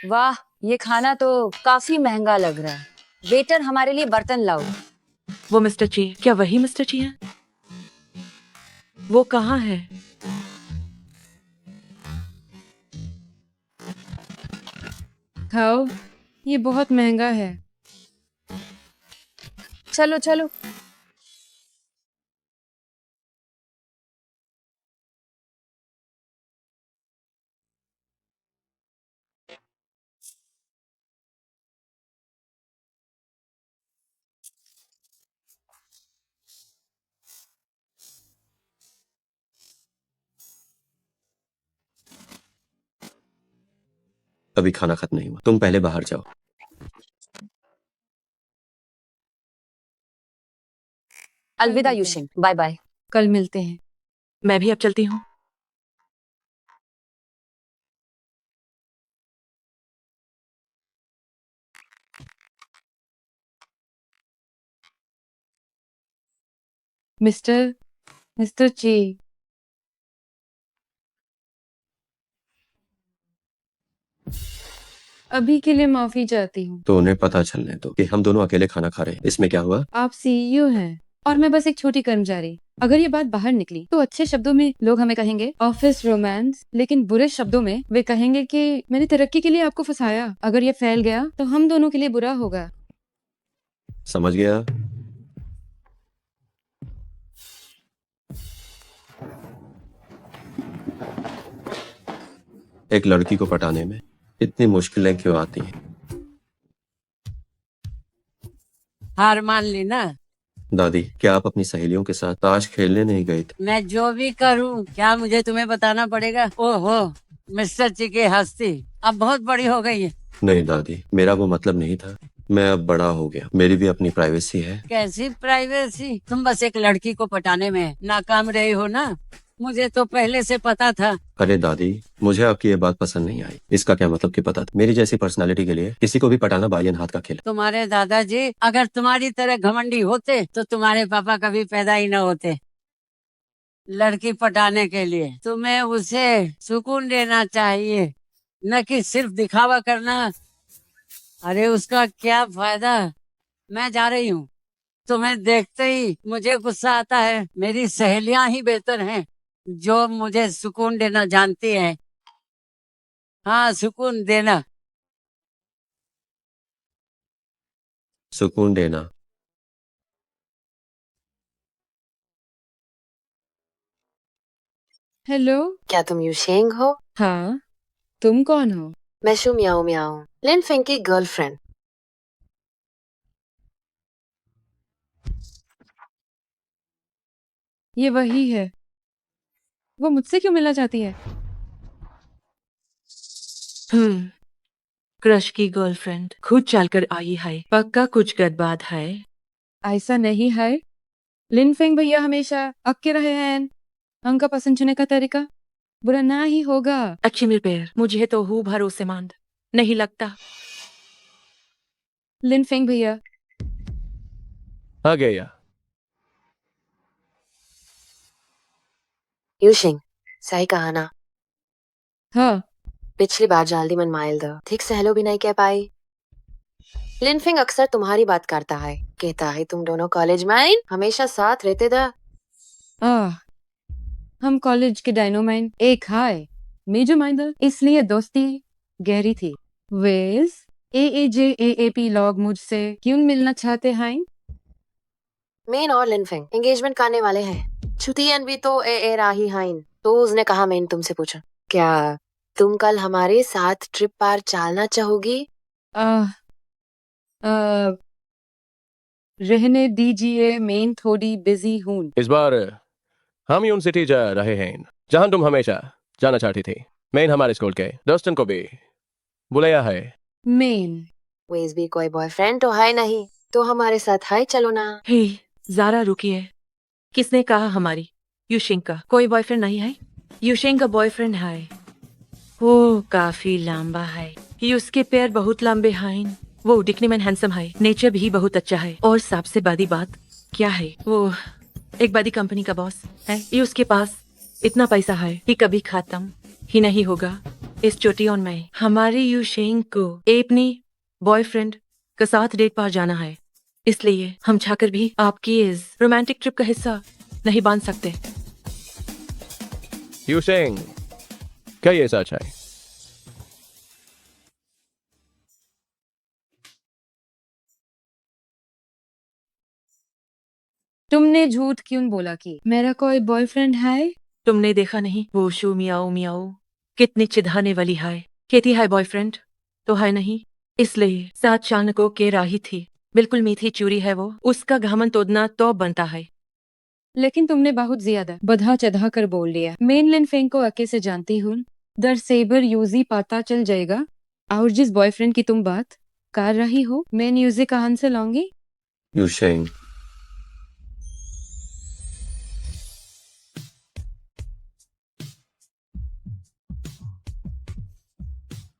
वाह, ये खाना तो काफी महंगा लग रहा है। वेटर हमारे लिए बर्तन लाओ। वो मिस्टर ची, क्या वही मिस्टर ची है? वो कहाँ है? खाओ, ये बहुत महंगा है। चलो चलो। अभी खाना खत्म नहीं हुआ, तुम पहले बाहर जाओ। अलविदा युशेंग, बाय बाय। कल मिलते हैं। मैं भी अब चलती हूँ। मिस्टर मिस्टर ची, अभी के लिए माफी चाहती हूँ। तो उन्हें पता चलने दो कि हम दोनों अकेले खाना खा रहे हैं। इसमें क्या हुआ? आप सीईओ हैं और मैं बस एक छोटी कर्मचारी। अगर ये बात बाहर निकली तो अच्छे शब्दों में लोग हमें कहेंगे ऑफिस रोमांस, लेकिन बुरे शब्दों में वे कहेंगे कि मैंने तरक्की के लिए आपको फंसाया। अगर ये फैल गया तो हम दोनों के लिए बुरा होगा। समझ गया? एक लड़की को पटाने में इतनी मुश्किलें क्यों आती हैं? हार मान ली ना? दादी, क्या आप अपनी सहेलियों के साथ ताश खेलने नहीं गए थे? मैं जो भी करूं क्या मुझे तुम्हें बताना पड़ेगा? ओहो, मिस्टर ची की हस्ती अब बहुत बड़ी हो गई है। नहीं दादी, मेरा वो मतलब नहीं था। मैं अब बड़ा हो गया, मेरी भी अपनी प्राइवेसी है। कैसी प्राइवेसी? तुम बस एक लड़की को पटाने में नाकाम रहे हो ना। मुझे तो पहले से पता था। अरे दादी, मुझे आपकी ये बात पसंद नहीं आई। इसका क्या मतलब कि पता था? मेरी जैसी पर्सनालिटी के लिए किसी को भी पटाना बायन हाथ का खेल है। तुम्हारे दादाजी अगर तुम्हारी तरह घमंडी होते तो तुम्हारे पापा कभी पैदा ही न होते। लड़की पटाने के लिए तुम्हें उसे सुकून देना चाहिए, न कि सिर्फ दिखावा करना। अरे उसका क्या फायदा? मैं जा रही हूँ। तुम्हें देखते ही मुझे गुस्सा आता है। मेरी सहेलियां ही बेहतर हैं जो मुझे सुकून देना जानती हैं। हाँ, सुकून देना। सुकून देना। हेलो। क्या तुम यूशेंग हो? हाँ, तुम कौन हो? मैं शू मियाओ मियाओ, लिन फेंग की गर्लफ्रेंड। ये वही है। वो मुझसे क्यों मिलना चाहती है? क्रश की गर्लफ्रेंड खुद चलकर आई है। पक्का कुछ गड़बड़ है। ऐसा नहीं है। लिन फेंग भैया हमेशा अक्के रहे हैं। उनका पसंद चुने का तरीका बुरा ना ही होगा। अच्छी मेरे पैर, मुझे तो हूँ भरोसेमंद नहीं लगता। लिन फेंग भैया, आ गया। यूशिंग, सही कहा ना? हाँ, पिछली बार जल्दी मन माइल द ठीक से हेलो भी नहीं कह पाई। लिन फेंग अक्सर तुम्हारी बात करता है, कहता है तुम दोनों कॉलेज में आइन हमेशा साथ रहते थे। हम कॉलेज के डायनोमाइन एक हाय मेजर माइंडर, इसलिए दोस्ती गहरी थी। वेल्स AAJAAP लॉग मुझसे क्यों मिलना चाहते हैं? मेन और लिन फेंग एंगेजमेंट करने वाले हैं। छुतियन भी तो ए राही हाइन, तो उसने कहा मैंने तुमसे पूछा क्या तुम कल हमारे साथ ट्रिप पर चलना चाहोगी? आह, आह, रहने दीजिए, मैं थोड़ी बिजी हूँ। इस बार हम यून सिटी जा रहे हैं जहां तुम हमेशा जाना चाहती थी। मैं हमारे स्कूल के दोस्तों को भी बुलाया है। मेन वेज भी कोई बॉयफ्रेंड तो है नहीं, तो हमारे साथ है चलो ना। हे जारा, रुकिए। किसने कहा हमारी? यूशिंग का कोई बॉयफ्रेंड नहीं है। यूशिंग का बॉयफ्रेंड है, वो काफी लंबा है। ये उसके पैर बहुत लंबे हैं। वो दिखने में हैंडसम है, नेचर भी बहुत अच्छा है। और सबसे बड़ी बात क्या है, वो एक बड़ी कंपनी का बॉस है। ये उसके पास इतना पैसा है कि कभी खत्म ही नहीं होगा। इस चोटियों में हमारे यूशिंग को अपनी बॉयफ्रेंड के साथ डेट पर जाना है, इसलिए हम चाहकर भी आपकी इस रोमांटिक ट्रिप का हिस्सा नहीं बन सकते। यूशेंग, क्या ये सच है? तुमने झूठ क्यों बोला कि मेरा कोई बॉयफ्रेंड है? तुमने देखा नहीं वो शू मियाओ मियाओ कितनी चिढ़ाने वाली है। कहती है बॉयफ्रेंड तो है नहीं, इसलिए सात चांद को के राही थी। बिल्कुल मीठी चूरी है वो, उसका घमंड तोड़ना तो बनता है। लेकिन तुमने बहुत ज्यादा बधा चढ़ा कर बोल लिया। मेन लिन फेंग को अके से जानती हूँ, दर सेबर यूजी पता चल जाएगा। और जिस बॉयफ्रेंड की तुम बात कर रही हो, मैं यूजी कहां से लाऊंगी? यूशेंग,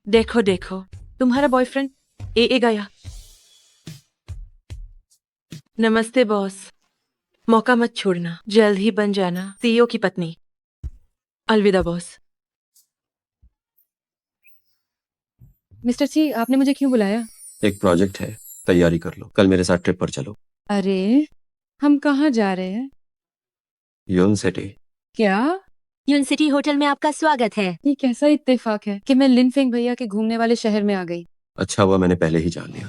देखो देखो, तुम्हारा बॉयफ्रेंड ए गया। नमस्ते बॉस, मौका मत छोड़ना, जल्द ही बन जाना सीईओ की पत्नी। अलविदा बॉस। मिस्टर ची, आपने मुझे क्यों बुलाया? एक प्रोजेक्ट है, तैयारी कर लो। कल मेरे साथ ट्रिप पर चलो। अरे, हम कहाँ जा रहे हैं? यून सिटी। क्या? यून सिटी होटल में आपका स्वागत है। ये कैसा इत्तेफाक है कि मैं लिन फेंग भैया के घूमने वाले शहर में आ गई। अच्छा हुआ मैंने पहले ही जान लिया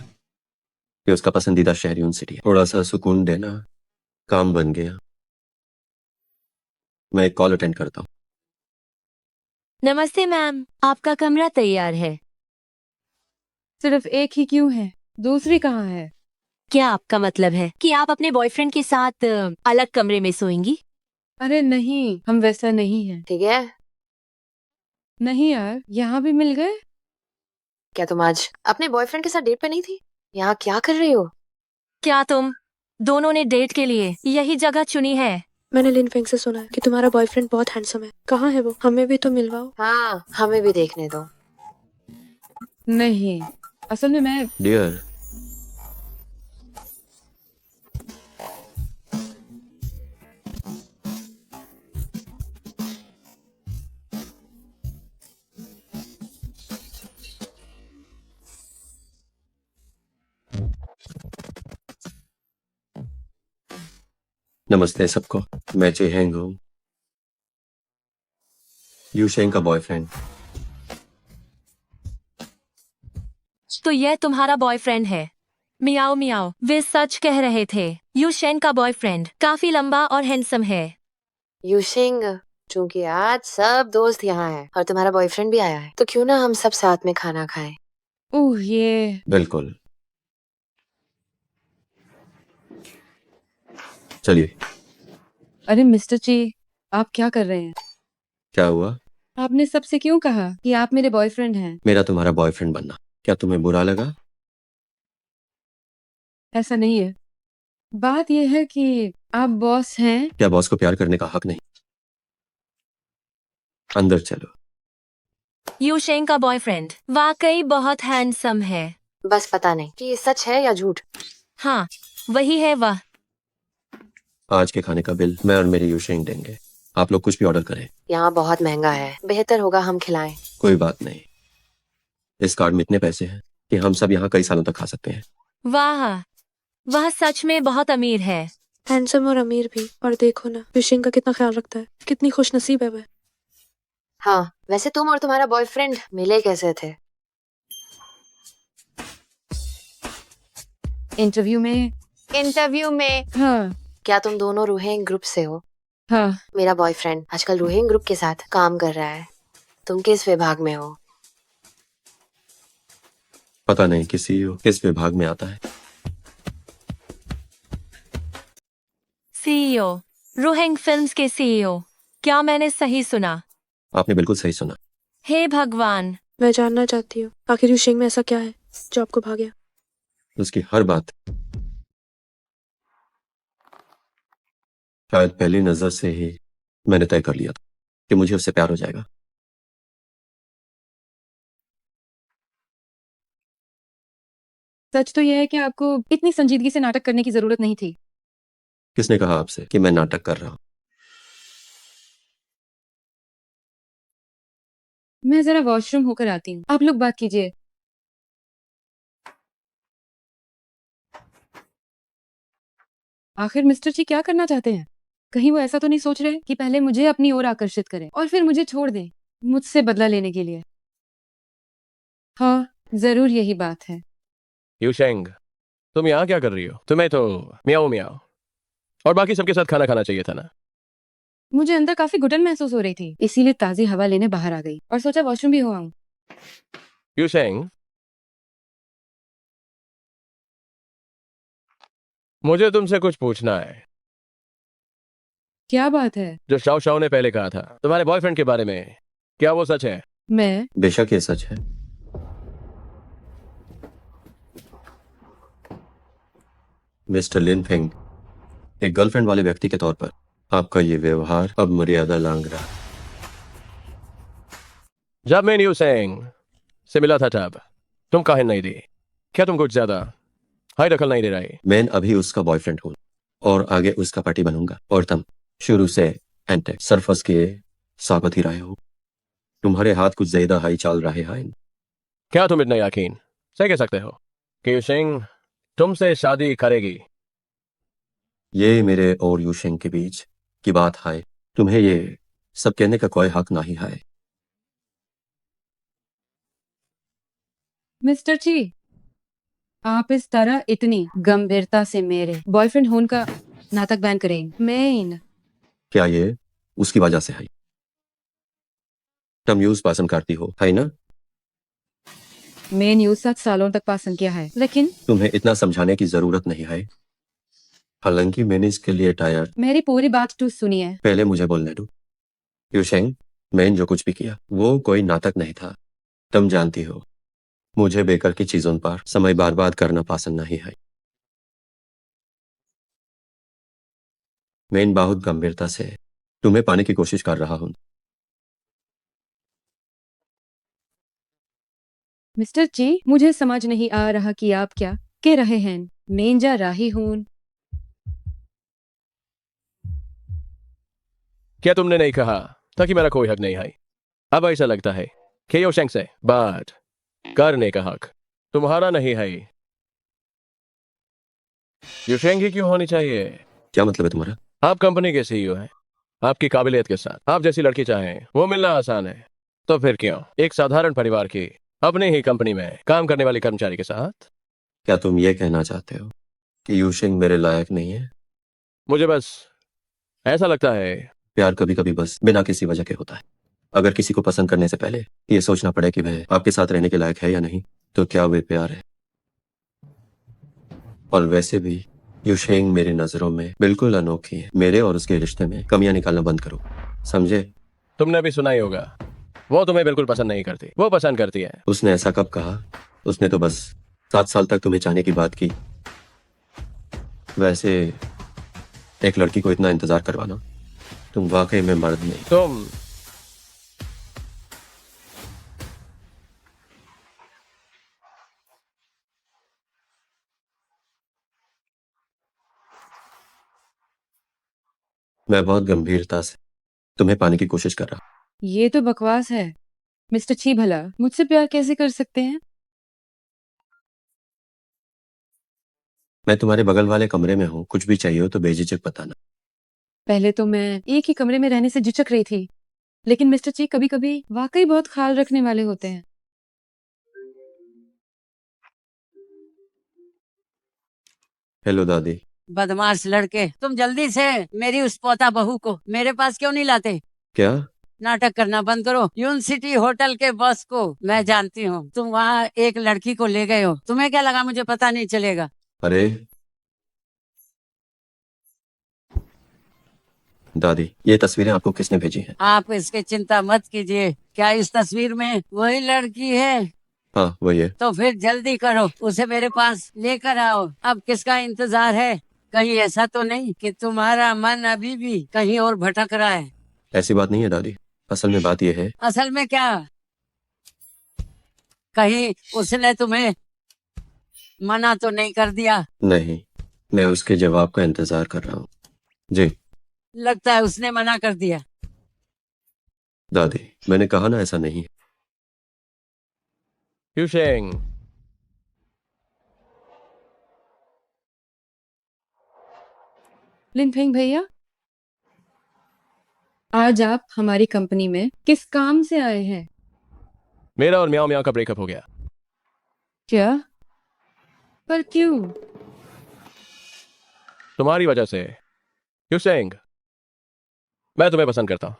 कि उसका पसंदीदा शहर यून सिटी है। थोड़ा सा सुकून देना, काम बन गया। मैं एक कॉल अटेंड करता हूँ। नमस्ते मैम, आपका कमरा तैयार है। सिर्फ एक ही क्यों है? दूसरी कहाँ है? क्या आपका मतलब है कि आप अपने बॉयफ्रेंड के साथ अलग कमरे में सोएंगी? अरे नहीं, हम वैसा नहीं है। ठीक है? नहीं यार, यहाँ भी मिल गए। क्या तुम आज अपने बॉयफ्रेंड के साथ डेट पे नहीं थी? यहाँ क्या कर रही हो? क्या तुम दोनों ने डेट के लिए यही जगह चुनी है? मैंने लिन फेंग से सुना है कि तुम्हारा बॉयफ्रेंड बहुत हैंडसम है। कहाँ है वो? हमें भी तो मिलवाओ। हाँ, हमें भी देखने दो। नहीं, असल में मैं डियर, नमस्ते सबको। मैं चेहेंग हूँ, यूशेंग का बॉयफ्रेंड। तो यह तुम्हारा बॉयफ्रेंड है? मियाओ मियाओ, वे सच कह रहे थे। यूशेन का बॉयफ्रेंड काफी लंबा और हैंडसम है। यूशिंग, चूंकि आज सब दोस्त यहाँ हैं और तुम्हारा बॉयफ्रेंड भी आया है, तो क्यों ना हम सब साथ में खाना खाएं? ओह ये बिल्कुल, चलिए। अरे मिस्टर ची, आप क्या कर रहे हैं? क्या हुआ? आपने सबसे क्यों कहा कि आप मेरे बॉयफ्रेंड हैं? मेरा तुम्हारा बॉयफ्रेंड बनना क्या तुम्हें बुरा लगा? ऐसा नहीं है। बात यह है कि आप बॉस हैं। क्या बॉस को प्यार करने का हक नहीं? अंदर चलो। यूशेन का बॉयफ्रेंड वाकई बहुत हैंडसम है। बस पता नहीं कि ये सच है या झूठ। हाँ, वही है वह। आज के खाने का बिल मैं और मेरी यूशेंग देंगे। आप लोग कुछ भी ऑर्डर करें। यहाँ बहुत महंगा है, बेहतर होगा हम खिलाएं। कोई बात नहीं, इस कार्ड में इतने पैसे हैं कि हम सब यहाँ कई सालों तक खा सकते हैं। वाह, वह सच में बहुत अमीर है। हैंडसम और अमीर भी। और देखो ना, यूशिंग का कितना ख्याल रखता है। कितनी खुश नसीब है वह। हाँ, वैसे तुम और तुम्हारा बॉयफ्रेंड मिले कैसे थे? इंटरव्यू में। हाँ क्या तुम दोनों रूहें ग्रुप से हो? हाँ। मेरा बॉयफ्रेंड आजकल रूहें ग्रुप के साथ काम कर रहा है। तुम किस विभाग में हो? पता नहीं किस विभाग में आता है। सीईओ, रोहिंग फिल्म्स के सीईओ। क्या मैंने सही सुना? आपने बिल्कुल सही सुना। हे भगवान, मैं जानना चाहती हूँ आखिर यूशिंग में ऐसा क्या है जो आपको भा गया। उसकी हर बात शायद पहली नजर से ही मैंने तय कर लिया था कि मुझे उससे प्यार हो जाएगा। सच तो यह है कि आपको इतनी संजीदगी से नाटक करने की जरूरत नहीं थी। किसने कहा आपसे कि मैं नाटक कर रहा हूँ? मैं जरा वॉशरूम होकर आती हूँ, आप लोग बात कीजिए। आखिर मिस्टर जी क्या करना चाहते हैं? कहीं वो ऐसा तो नहीं सोच रहे कि पहले मुझे अपनी ओर आकर्षित करें और फिर मुझे छोड़ दें मुझसे बदला लेने के लिए? हाँ, जरूर यही बात है। यूशेंग, तुम यहाँ क्या कर रही हो? तुम्हें तो मियाओ मियाओ और बाकी सबके साथ खाना खाना चाहिए था ना। मुझे अंदर काफी घुटन महसूस हो रही थी, इसीलिए ताजी हवा लेने बाहर आ गई और सोचा वॉशरूम भी हो आऊं। यूशेंग, मुझे तुमसे कुछ पूछना है। क्या बात है? जो शाओ शाओ ने पहले कहा था तुम्हारे बॉयफ्रेंड के बारे में, क्या वो सच है? मैं बेशक ये सच है। मिस्टर लिन फेंग, एक गर्लफ्रेंड वाले व्यक्ति के तौर पर आपका ये व्यवहार अब मर्यादा लांघ रहा है। जब मैं यूशेंग से मिला था तब तुम काहे नहीं दी? क्या तुम कुछ ज्यादा हाई दखल नहीं दे रही? मैं अभी उसका बॉयफ्रेंड हूँ और आगे उसका पति बनूंगा। और तुम शुरू से एंटे सरफस के साबित ही रहे हो। तुम्हारे हाथ कुछ ज्यादा हाई चाल रहे हैं। क्या तुम इतना यकीन से कह सकते हो कि यूशेंग तुमसे शादी करेगी? ये मेरे और यूशेंग के बीच की बात है। तुम्हें ये सब कहने का कोई हक नहीं है। मिस्टर जी, आप इस तरह इतनी गंभीरता से मेरे बॉयफ्रेंड होने का नाटक बैन करेंगे? मैं क्या ये उसकी वजह से है? तुम यूज पसंद करती हो, है ना? मैंने यूं 7 सालों तक पसंद किया है, लेकिन तुम्हें इतना समझाने की जरूरत नहीं है। हालांकि मैंने इसके लिए टायर। मेरी पूरी बात तो सुनिए। पहले मुझे बोलने दो। यूशेंग, मैंने जो कुछ भी किया वो कोई नाटक नहीं था। तुम जानती हो मुझे बेकार की चीजों पर समय बर्बाद करना पसंद नहीं है। मैं बहुत गंभीरता से तुम्हें पाने की कोशिश कर रहा हूँ। मिस्टर जी, मुझे समझ नहीं आ रहा कि आप क्या कह रहे हैं। मैं जा रही हूँ। क्या तुमने नहीं कहा ताकि मेरा कोई हक नहीं है? अब ऐसा लगता है कि यूशेंग से बात करने का हक तुम्हारा नहीं है। यूशेंग ही क्यों होनी चाहिए? क्या मतलब है तुम्हारा? आप कंपनी के सीईओ हैं। आपकी काबिलियत के साथ आप जैसी लड़की चाहें वो मिलना आसान है। तो फिर क्यों एक साधारण परिवार की अपनी ही कंपनी में काम करने वाली कर्मचारी के साथ? क्या तुम ये कहना चाहते हो कि यूशेंग मेरे लायक नहीं है? मुझे बस ऐसा लगता है। प्यार कभी कभी बस बिना किसी वजह के होता है। अगर किसी को पसंद करने से पहले ये सोचना पड़े कि वह आपके साथ रहने के लायक है या नहीं, तो क्या वे प्यार है? और वैसे भी यूशेंग मेरी नजरों में बिल्कुल अनोखी है। मेरे और उसके रिश्ते में कमियां निकालना बंद करो, समझे? तुमने भी सुना ही होगा वो तुम्हें बिल्कुल पसंद नहीं करती, वो पसंद करती है। उसने ऐसा कब कहा? उसने तो बस 7 साल तक तुम्हें चाहने की बात की। वैसे एक लड़की को इतना इंतजार करवाना, तुम वाकई में मर्द नहीं। तुम मैं बहुत गंभीरता से तुम्हें पाने की कोशिश कर रहा हूं। ये तो बकवास है। मिस्टर ची भला मुझसे प्यार कैसे कर सकते हैं? मैं तुम्हारे बगल वाले कमरे में हूँ, कुछ भी चाहिए हो तो बेझिझक बताना। पहले तो मैं एक ही कमरे में रहने से झिझक रही थी, लेकिन मिस्टर ची कभी कभी वाकई बहुत ख्याल रखने वाले होते हैं। हेलो दादी। बदमाश लड़के, तुम जल्दी से मेरी उस पोता बहू को मेरे पास क्यों नहीं लाते? क्या? नाटक करना बंद करो। यूनिवर्सिटी होटल के बॉस को मैं जानती हूँ। तुम वहाँ एक लड़की को ले गए हो। तुम्हें क्या लगा मुझे पता नहीं चलेगा? अरे दादी, ये तस्वीरें आपको किसने भेजी हैं? आप इसकी चिंता मत कीजिए। क्या इस तस्वीर में वही लड़की है? हाँ वही है। तो फिर जल्दी करो, उसे मेरे पास लेकर आओ। अब किसका इंतजार है? कहीं ऐसा तो नहीं कि तुम्हारा मन अभी भी कहीं और भटक रहा है? ऐसी बात नहीं है दादी, असल में बात यह है। असल में क्या? कहीं उसने तुम्हें मना तो नहीं कर दिया? नहीं, मैं उसके जवाब का इंतजार कर रहा हूँ। जी लगता है उसने मना कर दिया। दादी, मैंने कहा ना ऐसा नहीं है। यूशेंग, लिनफेंग भैया, आज आप हमारी कंपनी में किस काम से आए हैं? मेरा और म्याओ म्याओ का ब्रेकअप हो गया। क्या? पर क्यों? तुम्हारी वजह से। यूशेंग, मैं तुम्हें पसंद करता हूँ।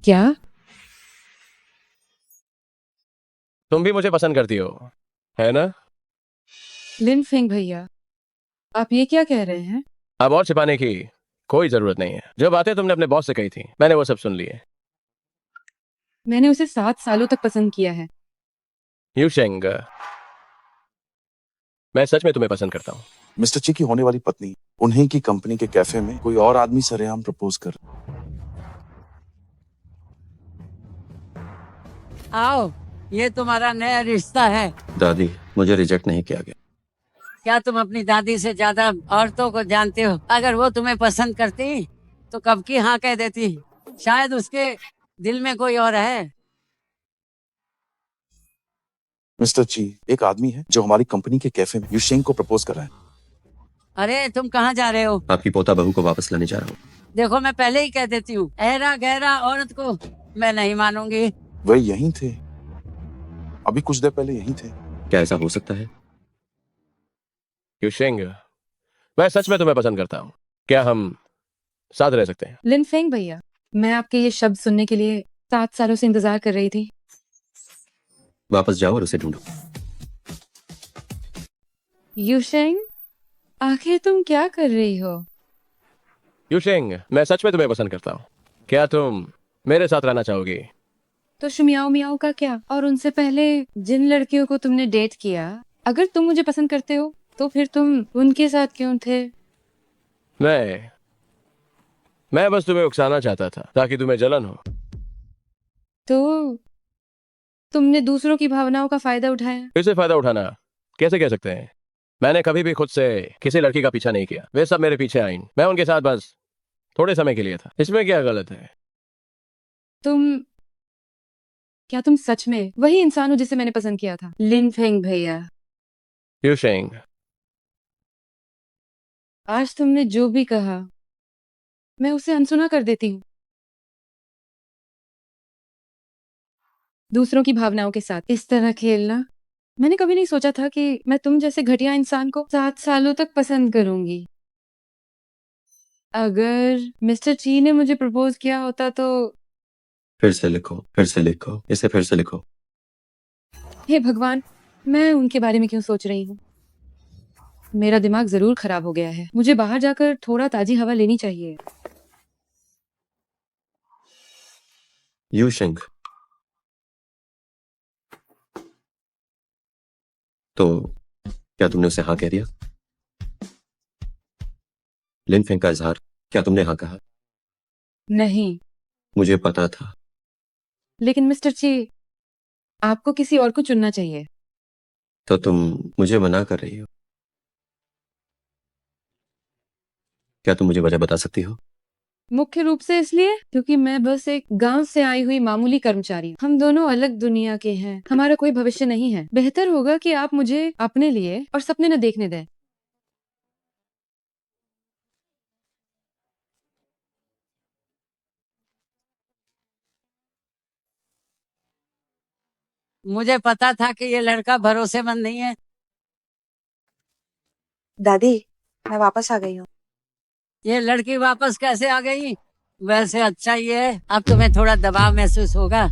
क्या? तुम भी मुझे पसंद करती हो, है ना? लिनफेंग भैया, आप ये क्या कह रहे हैं? अब और छिपाने की कोई जरूरत नहीं है। जो बातें तुमने अपने बॉस से कही थी मैंने वो सब सुन ली है। मैंने उसे 7 सालों तक पसंद किया है। यूशेंग, मैं सच में तुम्हें पसंद करता हूँ। मिस्टर ची की होने वाली पत्नी उन्हीं की कंपनी के कैफे में कोई और आदमी सरेआम प्रपोज कर। आओ, ये तुम्हारा नया रिश्ता है। दादी, मुझे रिजेक्ट नहीं किया गया। क्या तुम अपनी दादी से ज्यादा औरतों को जानते हो? अगर वो तुम्हें पसंद करती तो कब की हाँ कह देती। शायद उसके दिल में कोई और है। मिस्टर ची, एक आदमी है जो हमारी कंपनी के कैफे में यूशेंग को प्रपोज कर रहा है। अरे तुम कहाँ जा रहे हो? आपकी पोता बहू को वापस लाने जा रहा हूँ। देखो, मैं पहले ही कह देती हूँ, ऐरा गहरा औरत को मैं नहीं मानूंगी। वह यहीं थे, अभी कुछ देर पहले यहीं थे। क्या ऐसा हो सकता है? यूशेंग, मैं सच में तुम्हें पसंद करता हूँ। क्या हम साथ रह सकते हैं? लिनफेंग भैया, मैं आपके ये शब्द सुनने के लिए 7 सालों से इंतजार कर रही थी। वापस जाओ और उसे ढूंढो। यूशेंग, आखिर तुम क्या कर रही हो? यूशिंग, मैं सच में तुम्हें पसंद करता हूँ। क्या तुम मेरे साथ रहना चाहोगी? तो शुमियाओ मियाओ का क्या? और उनसे पहले जिन लड़कियों को तुमने डेट किया, अगर तुम मुझे पसंद करते हो तो फिर तुम उनके साथ क्यों थे? मैं बस तुम्हें उकसाना चाहता था ताकि तुम्हें जलन हो। तो तुमने दूसरों की भावनाओं का फायदा उठाया। इसे फायदा उठाना कैसे कह सकते हैं? मैंने कभी भी खुद से किसी लड़की का पीछा नहीं किया। वे सब मेरे पीछे आई। मैं उनके साथ बस थोड़े समय के लिए था। इसमें क्या गलत है? क्या तुम सच में वही इंसान हो जिसे मैंने पसंद किया था? लिन फेंग भैया, यूशिंग, आज तुमने जो भी कहा मैं उसे अनसुना कर देती हूँ। दूसरों की भावनाओं के साथ इस तरह खेलना, मैंने कभी नहीं सोचा था कि मैं तुम जैसे घटिया इंसान को 7 सालों तक पसंद करूंगी। अगर मिस्टर ची ने मुझे प्रपोज किया होता तो फिर से लिखो, फिर से लिखो, इसे फिर से लिखो। हे भगवान, मैं उनके बारे में क्यों सोच रही हूँ? मेरा दिमाग जरूर खराब हो गया है। मुझे बाहर जाकर थोड़ा ताजी हवा लेनी चाहिए। यूशिंग, तो क्या तुमने उसे हाँ कह दिया? लिन फेंग का इजहार क्या तुमने हाँ कहा? नहीं, मुझे पता था। लेकिन मिस्टर ची, आपको किसी और को चुनना चाहिए। तो तुम मुझे मना कर रही हो? क्या तुम मुझे वजह बता सकती हो? मुख्य रूप से इसलिए क्योंकि मैं बस एक गांव से आई हुई मामूली कर्मचारी हूँ। हम दोनों अलग दुनिया के हैं। हमारा कोई भविष्य नहीं है। बेहतर होगा कि आप मुझे अपने लिए और सपने न देखने दें। मुझे पता था कि ये लड़का भरोसेमंद नहीं है। दादी, मैं वापस आ गई हूँ। ये लड़की वापस कैसे आ गई? वैसे अच्छा ही है, अब तुम्हें थोड़ा दबाव महसूस होगा।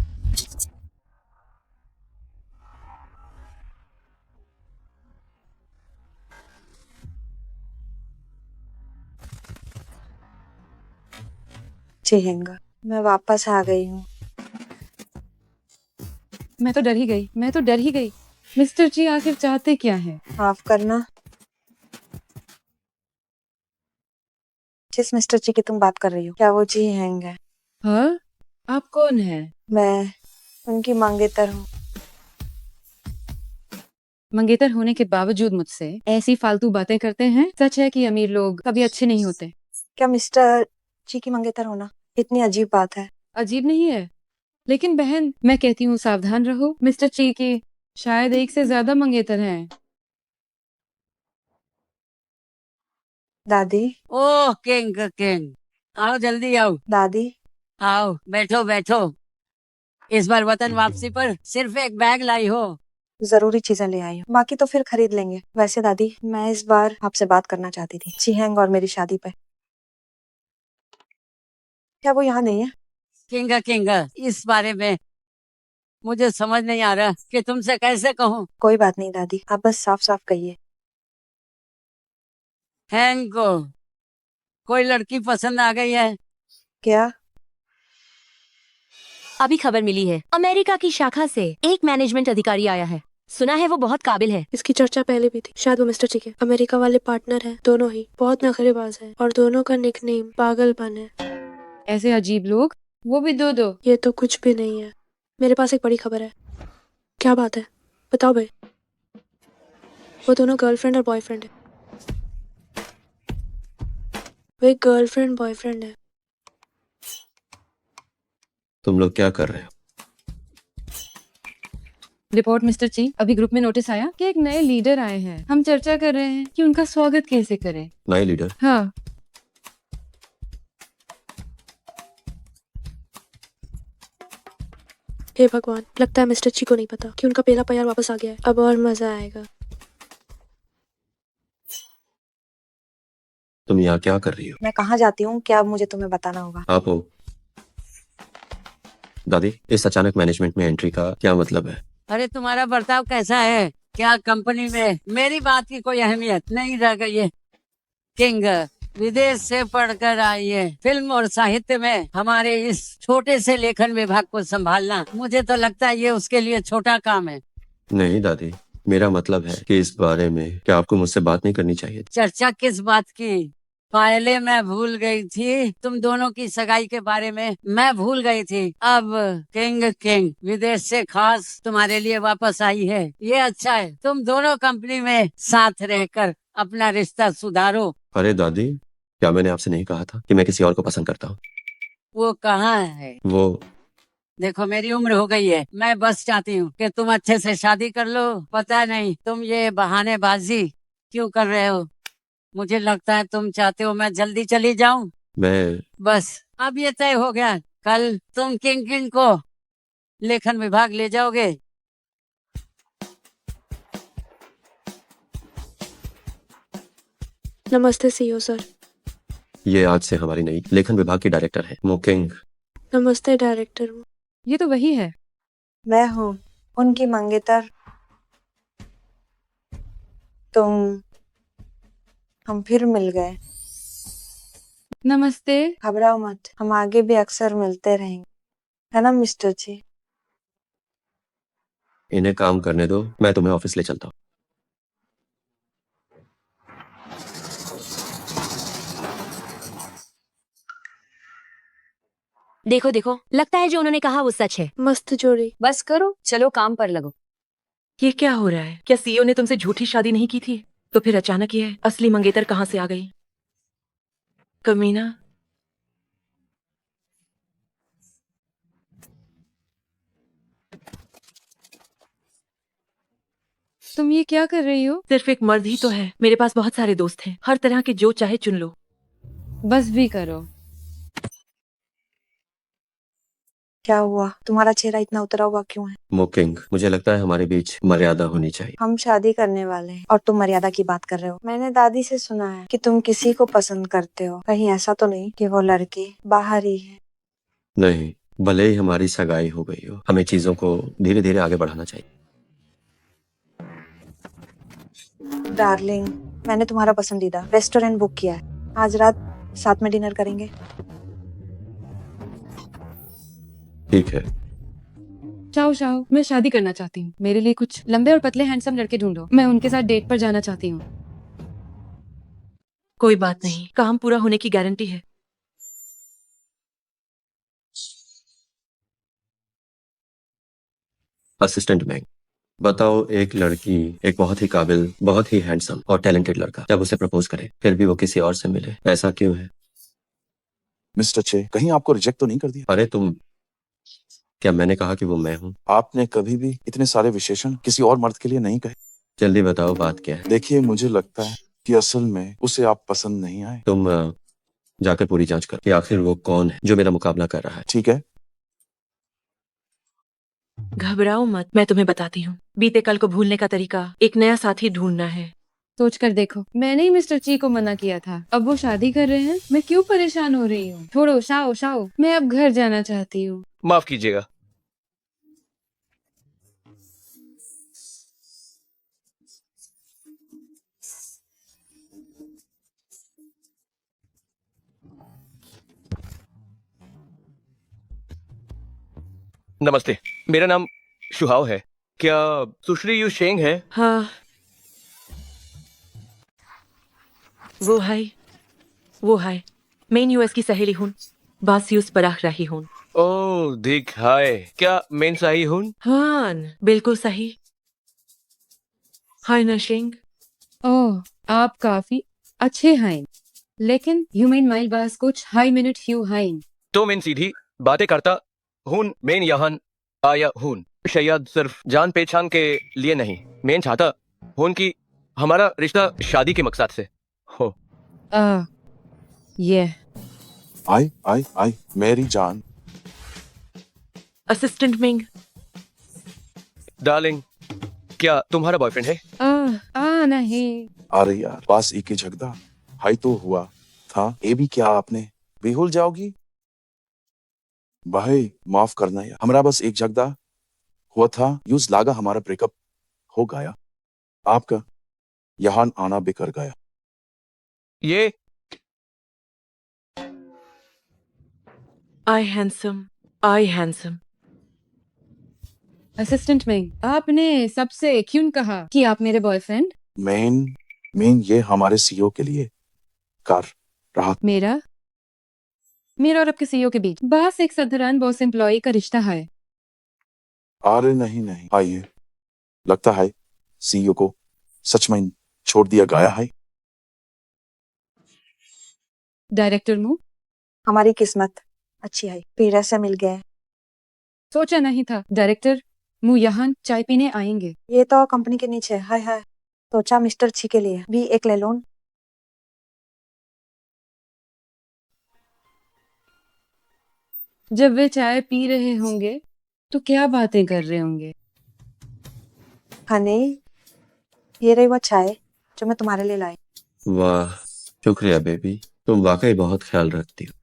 चिहेंगा, मैं वापस आ गई हूँ। मैं तो डर ही गई। मिस्टर जी आखिर चाहते क्या है? माफ करना। जिस मिस्टर जी की तुम बात कर रही हो, क्या वो जी हैंग है? हाँ, आप कौन है? मैं उनकी मंगेतर हूँ। मंगेतर होने के बावजूद मुझसे ऐसी फालतू बातें करते हैं। सच है कि अमीर लोग कभी अच्छे नहीं होते। क्या मिस्टर जी की मंगेतर होना इतनी अजीब बात है? अजीब नहीं है, लेकिन बहन मैं कहती हूँ सावधान रहो। मिस्टर ची की शायद एक से ज्यादा मंगेतर हैं। दादी, ओह किंग किंग, आओ जल्दी आओ। दादी, आओ बैठो बैठो। इस बार वतन वापसी पर सिर्फ एक बैग लाई हो। जरूरी चीजें ले आई हूँ, बाकी तो फिर खरीद लेंगे। वैसे दादी, मैं इस बार आपसे बात करना चाहती थी चिहेंग और मेरी शादी पे। क्या वो यहाँ नहीं है? किंग किंग, इस बारे में मुझे समझ नहीं आ रहा कि तुमसे कैसे कहूँ। कोई बात नहीं दादी, आप बस साफ साफ कहिए। हैंग को कोई लड़की पसंद आ गई है। क्या? अभी खबर मिली है, अमेरिका की शाखा से एक मैनेजमेंट अधिकारी आया है। सुना है वो बहुत काबिल है। इसकी चर्चा पहले भी थी। शायद वो मिस्टर जी के अमेरिका वाले पार्टनर हैं। दोनों ही बहुत नखरेबाज हैं और दोनों का निकनेम पागलपन है। ऐसे अजीब लोग, वो भी दो। ये तो कुछ भी नहीं है। मेरे पास एक बड़ी खबर है। क्या बात है? बताओ भाई। वो दोनों गर्लफ्रेंड और बॉयफ्रेंड है। वो एक गर्लफ्रेंड बॉयफ्रेंड है। तुम लोग क्या कर रहे हो? रिपोर्ट मिस्टर ची, अभी ग्रुप में नोटिस आया कि एक नए लीडर आए हैं। हम चर्चा कर रहे हैं कि उनका स्वागत कैसे करें। नए लीडर? हाँ, हे भगवान, लगता है मिस्टर जी को नहीं पता कि उनका पहला प्यार वापस आ गया है। अब और मजा आएगा। तुम यहाँ क्या कर रही हो? मैं कहाँ जाती हूँ क्या अब मुझे तुम्हें बताना होगा? आप हो? दादी, इस अचानक मैनेजमेंट में एंट्री का क्या मतलब है? अरे तुम्हारा बर्ताव कैसा है? क्या कंपनी में मेरी बात की कोई अहमियत नहीं रह गई है? किंग विदेश से पढ़कर आई है। फिल्म और साहित्य में हमारे इस छोटे से लेखन विभाग को संभालना, मुझे तो लगता है ये उसके लिए छोटा काम है। नहीं दादी, मेरा मतलब है कि इस बारे में क्या आपको मुझसे बात नहीं करनी चाहिए? चर्चा किस बात की? पहले मैं भूल गई थी, तुम दोनों की सगाई के बारे में मैं भूल गई थी। अब किंग विदेश से खास तुम्हारे लिए वापस आई है। ये अच्छा है, तुम दोनों कंपनी में साथ रहकर अपना रिश्ता सुधारो। अरे दादी, क्या मैंने आपसे नहीं कहा था कि मैं किसी और को पसंद करता हूँ? वो कहाँ है? वो देखो मेरी उम्र हो गई है, मैं बस चाहती हूँ कि तुम अच्छे से शादी कर लो। पता नहीं तुम ये बहानेबाजी क्यों कर रहे हो। मुझे लगता है तुम चाहते हो मैं जल्दी चली जाऊं। मैं बस अब ये तय हो गया, कल तुम किंग को लेखन विभाग ले जाओगे। नमस्ते सीईओ सर। ये आज से हमारी नई लेखन विभाग की डायरेक्टर है मुकिंग। नमस्ते डायरेक्टर। ये तो वही है। मैं हूँ उनकी मंगेतर। तुम हम फिर मिल गए। नमस्ते। घबराओ मत, हम आगे भी अक्सर मिलते रहेंगे, है ना मिस्टर जी? इन्हें काम करने दो, मैं तुम्हें ऑफिस ले चलता हूँ। देखो देखो, लगता है जो उन्होंने कहा वो सच है। मस्त जोड़ी। बस करो, चलो काम पर लगो। ये क्या हो रहा है? क्या सीईओ ने तुमसे झूठी शादी नहीं की थी? तो फिर अचानक ये असली मंगेतर कहाँ से आ गई? कमीना। तुम ये क्या कर रही हो? सिर्फ एक मर्द ही तो है, मेरे पास बहुत सारे दोस्त हैं, हर तरह के, जो चाहे चुन लो। बस भी करो। क्या हुआ? तुम्हारा चेहरा इतना उतरा हुआ क्यों है? मुकिंग, मुझे लगता है हमारे बीच मर्यादा होनी चाहिए। हम शादी करने वाले हैं और तुम मर्यादा की बात कर रहे हो। मैंने दादी से सुना है कि तुम किसी को पसंद करते हो। कहीं ऐसा तो नहीं कि वो लड़की बाहर ही है? नहीं, भले ही हमारी सगाई हो गई हो, हमें चीजों को धीरे धीरे आगे बढ़ाना चाहिए। डार्लिंग, मैंने तुम्हारा पसंदीदा रेस्टोरेंट बुक किया है। आज रात साथ में डिनर करेंगे। ठीक है। चाओ चाओ, मैं शादी करना चाहती हूँ। मेरे लिए कुछ लंबे और पतले हैंडसम लड़के ढूंढो। मैं उनके साथ डेट पर जाना चाहती हूँ। कोई बात नहीं, काम पूरा होने की गारंटी है। असिस्टेंट मैंग, बताओ, एक लड़की, एक बहुत ही काबिल, बहुत ही हैंडसम और टैलेंटेड लड़का जब उसे प्रपोज करे, फिर भी वो किसी और से मिले, ऐसा क्यों है? मिस्टर चे, कहीं आपको रिजेक्ट तो नहीं कर दिया? अरे तुम, क्या मैंने कहा कि वो मैं हूँ? आपने कभी भी इतने सारे विशेषण किसी और मर्द के लिए नहीं कहे। जल्दी बताओ, बात क्या है? देखिए, मुझे लगता है कि असल में उसे आप पसंद नहीं आए। तुम जाकर पूरी जांच करो कि आखिर वो कौन है जो मेरा मुकाबला कर रहा है। ठीक है। घबराओ मत, मैं तुम्हें बताती हूँ। बीते कल को भूलने का तरीका, एक नया साथी ढूंढना है। सोच कर देखो, मैंने ही मिस्टर ची को मना किया था। अब वो शादी कर रहे हैं, मैं क्यों परेशान हो रही हूँ? छोड़ो, शाओ शाओ, मैं अब घर जाना चाहती हूँ। माफ कीजिएगा। नमस्ते, मेरा नाम शुहाव है। क्या सुश्री यू शेंग है? हाँ, वो है मैं यूएस की सहेली हूँ, बासियुस पराह रही हूँ। ओह दिख हाय, क्या मैं सही हूँ? हाँ, बिल्कुल सही। हाय नशिंग। ओह, आप काफी अच्छे हैं, लेकिन ह्यूमन माइल बास कुछ हाई मिनट ह्यू हाइन। तो मैं सीधी बातें करता हूँ, मैं यहाँ आया हूँ शायद सिर्फ जान पहचान के लिए नहीं। मैं चाहता हूँ कि हमारा रिश्ता शादी के मकसद से हो। ये आई मेरी जान। Assistant Ming. डार्लिंग, क्या तुम्हारा बॉयफ्रेंड है? नहीं। अरे यार, पास एक ही झगड़ा हाई तो हुआ था। ये भी क्या आपने बेहुल जाओगी? भाई माफ करना यार, हमारा बस एक झगड़ा हुआ था यूज लागा हमारा ब्रेकअप हो गया, आपका यहाँ आना बेकार गया। ये आई हैंडसम। असिस्टेंट में आपने सबसे क्यों कहा कि आप मेरे बॉयफ्रेंड? मेन ये हमारे सीईओ के लिए कर रहा। मेरा और आपके सीईओ के बीच बस एक साधारण बॉस एम्प्लॉय का रिश्ता है। अरे नहीं आइए, लगता है सीईओ को सच में छोड़ दिया गया है। डायरेक्टर मुंह, हमारी किस्मत अच्छी है, पीरा से मिल गए। सोचा नहीं था डायरेक्टर मुंह यहाँ चाय पीने आएंगे। ये तो कंपनी के नीचे है। सोचा मिस्टर ची के लिए भी एक ले लूं। जब वे चाय पी रहे होंगे तो क्या बातें कर रहे होंगे? हनी, ये रही वो चाय जो मैं तुम्हारे लिए लाई। वाह, शुक्रिया बेबी, तुम वाकई बहुत ख्याल रखती हो।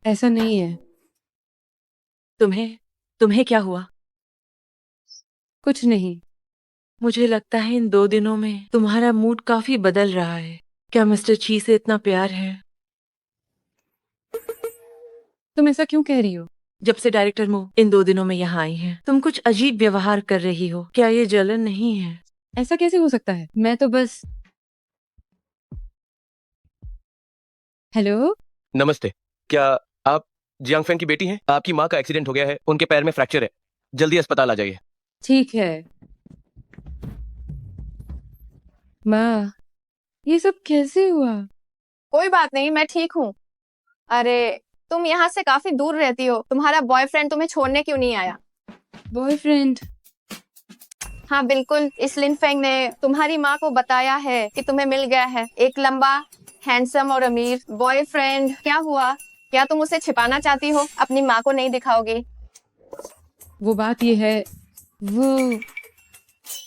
ऐसा नहीं है। तुम्हें क्या हुआ? कुछ नहीं। मुझे लगता है इन 2 दिनों में तुम्हारा मूड काफी बदल रहा है। क्या मिस्टर ची से इतना प्यार है? तुम ऐसा क्यों कह रही हो? जब से डायरेक्टर मो इन 2 दिनों में यहाँ आई हैं, तुम कुछ अजीब व्यवहार कर रही हो। क्या ये जलन नहीं है? ऐसा कैसे हो सकता है? मैं तो बस। हेलो, नमस्ते। क्या आप जियांग फेंग की बेटी हैं? आपकी माँ का एक्सीडेंट हो गया है, उनके पैर में फ्रैक्चर है, जल्दी अस्पताल आ जाइए। ठीक है। माँ, ये सब कैसे हुआ? कोई बात नहीं, मैं ठीक हूँ। अरे तुम यहाँ से काफी दूर रहती हो, तुम्हारा बॉयफ्रेंड तुम्हें छोड़ने क्यों नहीं आया? बॉयफ्रेंड? हाँ बिल्कुल, इस लिन फेंग ने तुम्हारी माँ को बताया है कि तुम्हें मिल गया है एक लंबा, हैंडसम और अमीर बॉयफ्रेंड। क्या हुआ? क्या तुम उसे छिपाना चाहती हो? अपनी माँ को नहीं दिखाओगी? वो बात ये है, वो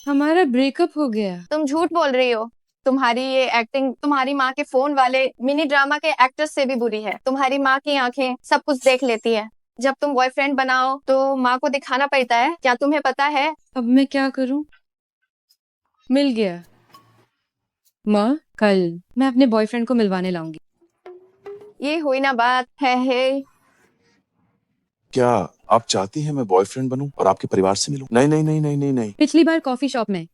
हमारा ब्रेकअप हो गया। तुम झूठ बोल रही हो। तुम्हारी ये एक्टिंग तुम्हारी माँ के फोन वाले मिनी ड्रामा के एक्टर्स से भी बुरी है। तुम्हारी माँ की आंखें सब कुछ देख लेती है। जब तुम बॉयफ्रेंड बनाओ तो माँ को दिखाना पड़ता है, क्या तुम्हें पता है? अब मैं क्या करूं? मिल गया। माँ, कल मैं अपने बॉयफ्रेंड को मिलवाने लाऊंगी। ये हुई ना बात है। क्या आप चाहती हैं मैं बॉयफ्रेंड बनूं और आपके परिवार से मिलूं? नहीं। पिछली बार कॉफी शॉप में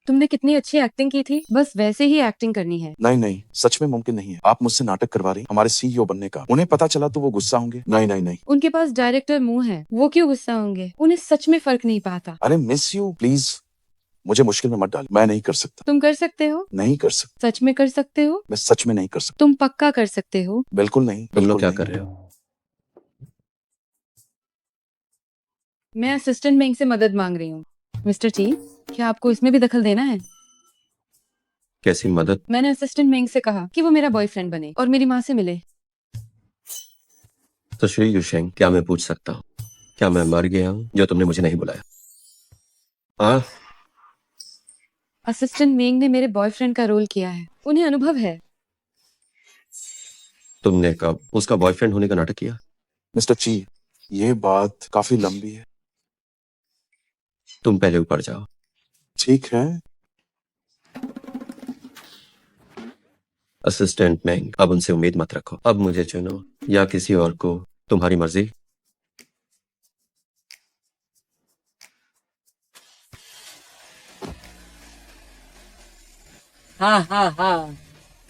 तुमने कितनी अच्छी एक्टिंग की थी, बस वैसे ही एक्टिंग करनी है। नहीं, सच में मुमकिन नहीं है। आप मुझसे नाटक करवा रही हमारे सीईओ बनने का। उन्हें पता चला तो वो गुस्सा होंगे। नहीं। उनके पास डायरेक्टर मुंह है, वो क्यों गुस्सा होंगे? उन्हें सच में फर्क नहीं पाता। अरे मिस यू, प्लीज मुझे मुश्किल में मत डाल। मैं नहीं कर सकता। तुम कर सकते हो। नहीं कर सकता। सच में कर सकते हो। मैं सच में नहीं कर सकता। तुम पक्का कर सकते हो। बिल्कुल नहीं। तुम लोग बिल्कुल क्या नहीं। कर रहे हो? मैं असिस्टेंट बैंक से मदद मांग रही हूँ। मिस्टर ची, क्या आपको इसमें भी दखल देना है? कैसी मदद? मैंने असिस्टेंट बैंक से कहा कि वो मेरा बॉयफ्रेंड बने और मेरी माँ से मिले। तो श्री युशेंग, क्या मैं पूछ सकता हूँ, क्या मैं मर गया हूँ जो तुमने मुझे नहीं बुलाया? असिस्टेंट मेंग ने मेरे बॉयफ्रेंड का रोल किया है, उन्हें अनुभव है। तुमने कब उसका बॉयफ्रेंड होने का नाटक किया? मिस्टर ची, ये बात काफी लंबी है। तुम पहले ऊपर जाओ। ठीक है। असिस्टेंट मैंग, अब उनसे उम्मीद मत रखो। अब मुझे चुनो या किसी और को, तुम्हारी मर्जी। हाँ,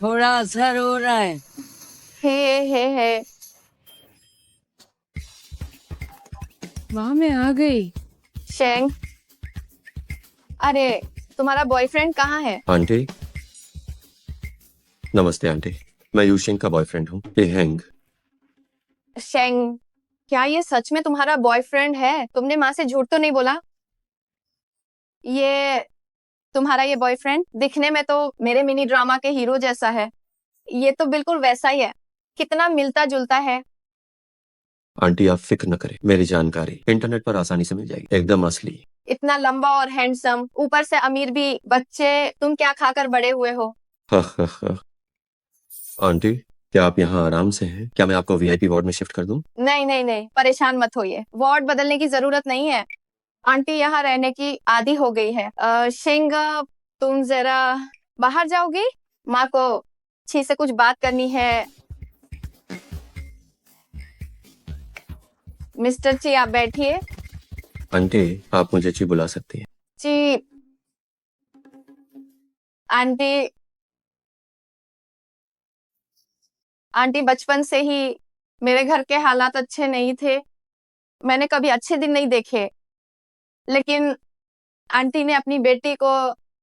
थोड़ा असर हो रहा है। हे। वहाँ मैं आ गई। शेंग, अरे तुम्हारा बॉयफ्रेंड कहाँ है? आंटी, नमस्ते आंटी, मैं यूशिंग का बॉयफ्रेंड हूँ, ये हैंग। शेंग, क्या ये सच में तुम्हारा बॉयफ्रेंड है? तुमने माँ से झूठ तो नहीं बोला? ये तुम्हारा ये बॉयफ्रेंड दिखने में तो मेरे मिनी ड्रामा के हीरो जैसा है। ये तो बिल्कुल वैसा ही है, कितना मिलता जुलता है। आंटी आप फिक्र न करें, मेरी जानकारी इंटरनेट पर आसानी से मिल जाएगी, एकदम असली। इतना लंबा और हैंडसम, ऊपर से अमीर भी। बच्चे तुम क्या खाकर बड़े हुए हो? आंटी, क्या आप यहाँ आराम से हैं? क्या मैं आपको वीआईपी वार्ड में शिफ्ट कर दूं? नहीं नहीं नहीं, परेशान मत होइए, वार्ड बदलने की जरूरत नहीं है। आंटी यहाँ रहने की आदी हो गई है। शिंग, तुम जरा बाहर जाओगी? माँ को छी से कुछ बात करनी है। मिस्टर ची, आप बैठिए। आंटी, आप मुझे ची बुला सकती हैं। जी आंटी, आंटी बचपन से ही मेरे घर के हालात अच्छे नहीं थे, मैंने कभी अच्छे दिन नहीं देखे, लेकिन आंटी ने अपनी बेटी को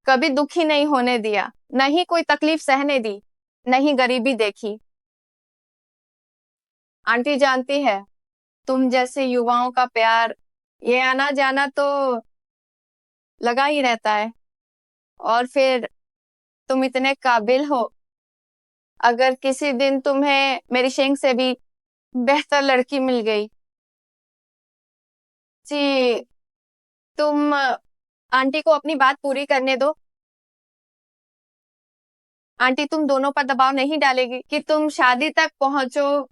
कभी दुखी नहीं होने दिया, न ही कोई तकलीफ सहने दी, न ही गरीबी देखी। आंटी जानती है, तुम जैसे युवाओं का प्यार, ये आना जाना तो लगा ही रहता है। और फिर तुम इतने काबिल हो, अगर किसी दिन तुम्हें मेरी शेंग से भी बेहतर लड़की मिल गई जी, तुम आंटी को अपनी बात पूरी करने दो। आंटी तुम दोनों पर दबाव नहीं डालेगी कि तुम शादी तक पहुंचो,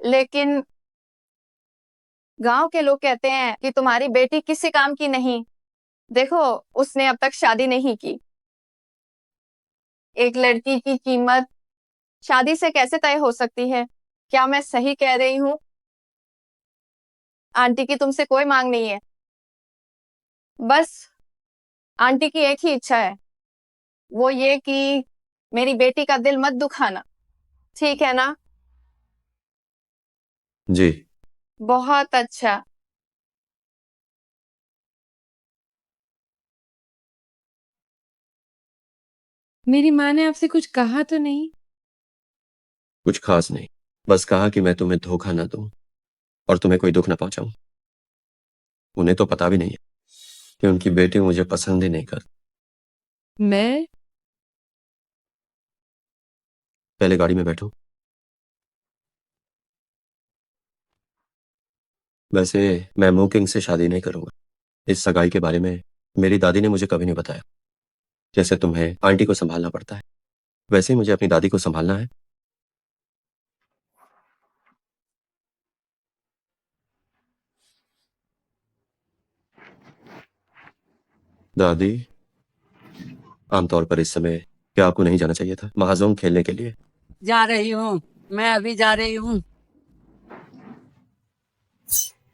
लेकिन गांव के लोग कहते हैं कि तुम्हारी बेटी किसी काम की नहीं। देखो, उसने अब तक शादी नहीं की। एक लड़की की कीमत शादी से कैसे तय हो सकती है? क्या मैं सही कह रही हूँ? आंटी की तुमसे कोई मांग नहीं है, बस आंटी की एक ही इच्छा है, वो ये कि मेरी बेटी का दिल मत दुखाना, ठीक है ना? जी। बहुत अच्छा। मेरी माँ ने आपसे कुछ कहा तो नहीं? कुछ खास नहीं, बस कहा कि मैं तुम्हें धोखा ना दूं और तुम्हें कोई दुख ना पहुंचाऊं। उन्हें तो पता भी नहीं है कि उनकी बेटी मुझे पसंद ही नहीं करती। मैं पहले गाड़ी में बैठो। वैसे मैं मूकिंग से शादी नहीं करूंगा। इस सगाई के बारे में मेरी दादी ने मुझे कभी नहीं बताया। जैसे तुम्हें आंटी को संभालना पड़ता है, वैसे ही मुझे अपनी दादी को संभालना है। दादी, आमतौर पर इस समय क्या आपको नहीं जाना चाहिए था महाजोंग खेलने के लिए? जा रही हूँ, मैं अभी जा रही हूँ।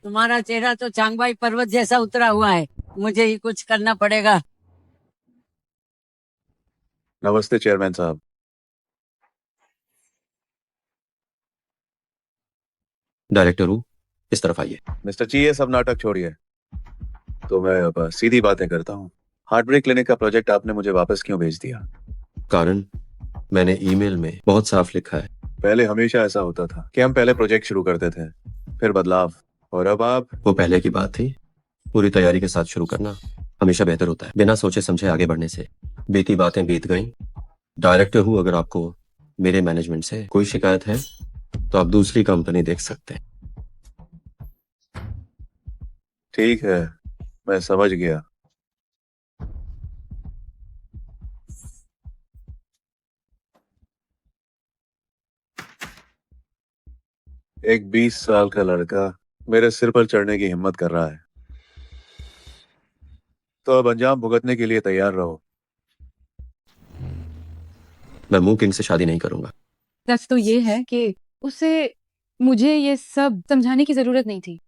तुम्हारा चेहरा तो चांगबाई पर्वत जैसा उतरा हुआ है, मुझे ही कुछ करना पड़ेगा। नमस्ते चेयरमैन साहब। डायरेक्टर हूँ, इस तरफ आइए। मिस्टर ची, ये सब नाटक छोड़िए, तो मैं अब सीधी बातें करता हूँ। हार्ट ब्रेक क्लिनिक का प्रोजेक्ट आपने मुझे वापस क्यों भेज दिया? कारण मैंने ईमेल में बहुत साफ लिखा है। पहले हमेशा ऐसा होता था कि हम पहले प्रोजेक्ट शुरू करते थे, फिर बदलाव, और अब आप। वो पहले की बात थी। पूरी तैयारी के साथ शुरू करना हमेशा बेहतर होता है, बिना सोचे समझे आगे बढ़ने से। बीती बातें बीत गईं। डायरेक्टर हूँ, अगर आपको मेरे मैनेजमेंट से कोई शिकायत है तो आप दूसरी कंपनी देख सकते हैं। ठीक है, मैं समझ गया। एक 20 साल का लड़का मेरे सिर पर चढ़ने की हिम्मत कर रहा है, तो अब अंजाम भुगतने के लिए तैयार रहो। मैं मूकिंग से शादी नहीं करूंगा। सच तो ये है कि उसे मुझे ये सब समझाने की जरूरत नहीं थी।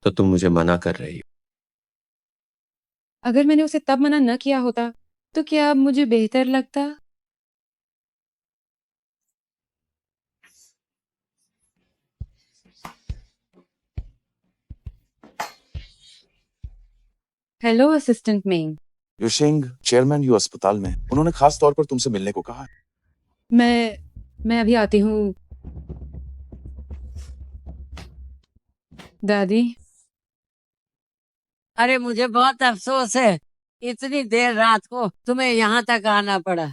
तो तुम मुझे मना कर रही हो? अगर मैंने उसे तब मना न किया होता तो क्या अब मुझे बेहतर लगता? Hello assistant Meng. Yushing, chairman यू अस्पताल में, उन्होंने खास तौर पर तुमसे मिलने को कहा है। मैं अभी आती हूँ। दादी, अरे मुझे बहुत अफसोस है, इतनी देर रात को तुम्हें यहाँ तक आना पड़ा।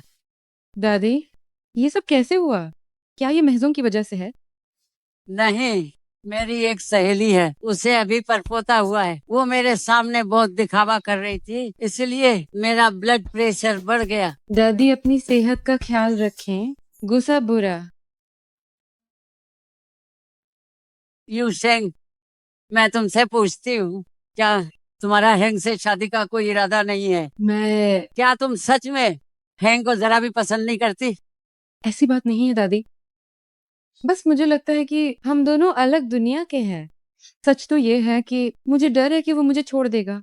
दादी, ये सब कैसे हुआ? क्या ये महजूम की वजह से है? नहीं, मेरी एक सहेली है, उसे अभी परपोता हुआ है। वो मेरे सामने बहुत दिखावा कर रही थी, इसलिए मेरा ब्लड प्रेशर बढ़ गया। दादी, अपनी सेहत का ख्याल रखें। गुस्सा बुरा। यूशेंग, मैं तुमसे पूछती हूँ, क्या तुम्हारा हैंग से शादी का कोई इरादा नहीं है? मैं क्या तुम सच में हैंग को जरा भी पसंद नहीं करती? ऐसी बात नहीं है दादी, बस मुझे लगता है कि हम दोनों अलग दुनिया के हैं। सच तो ये है कि मुझे डर है कि वो मुझे छोड़ देगा।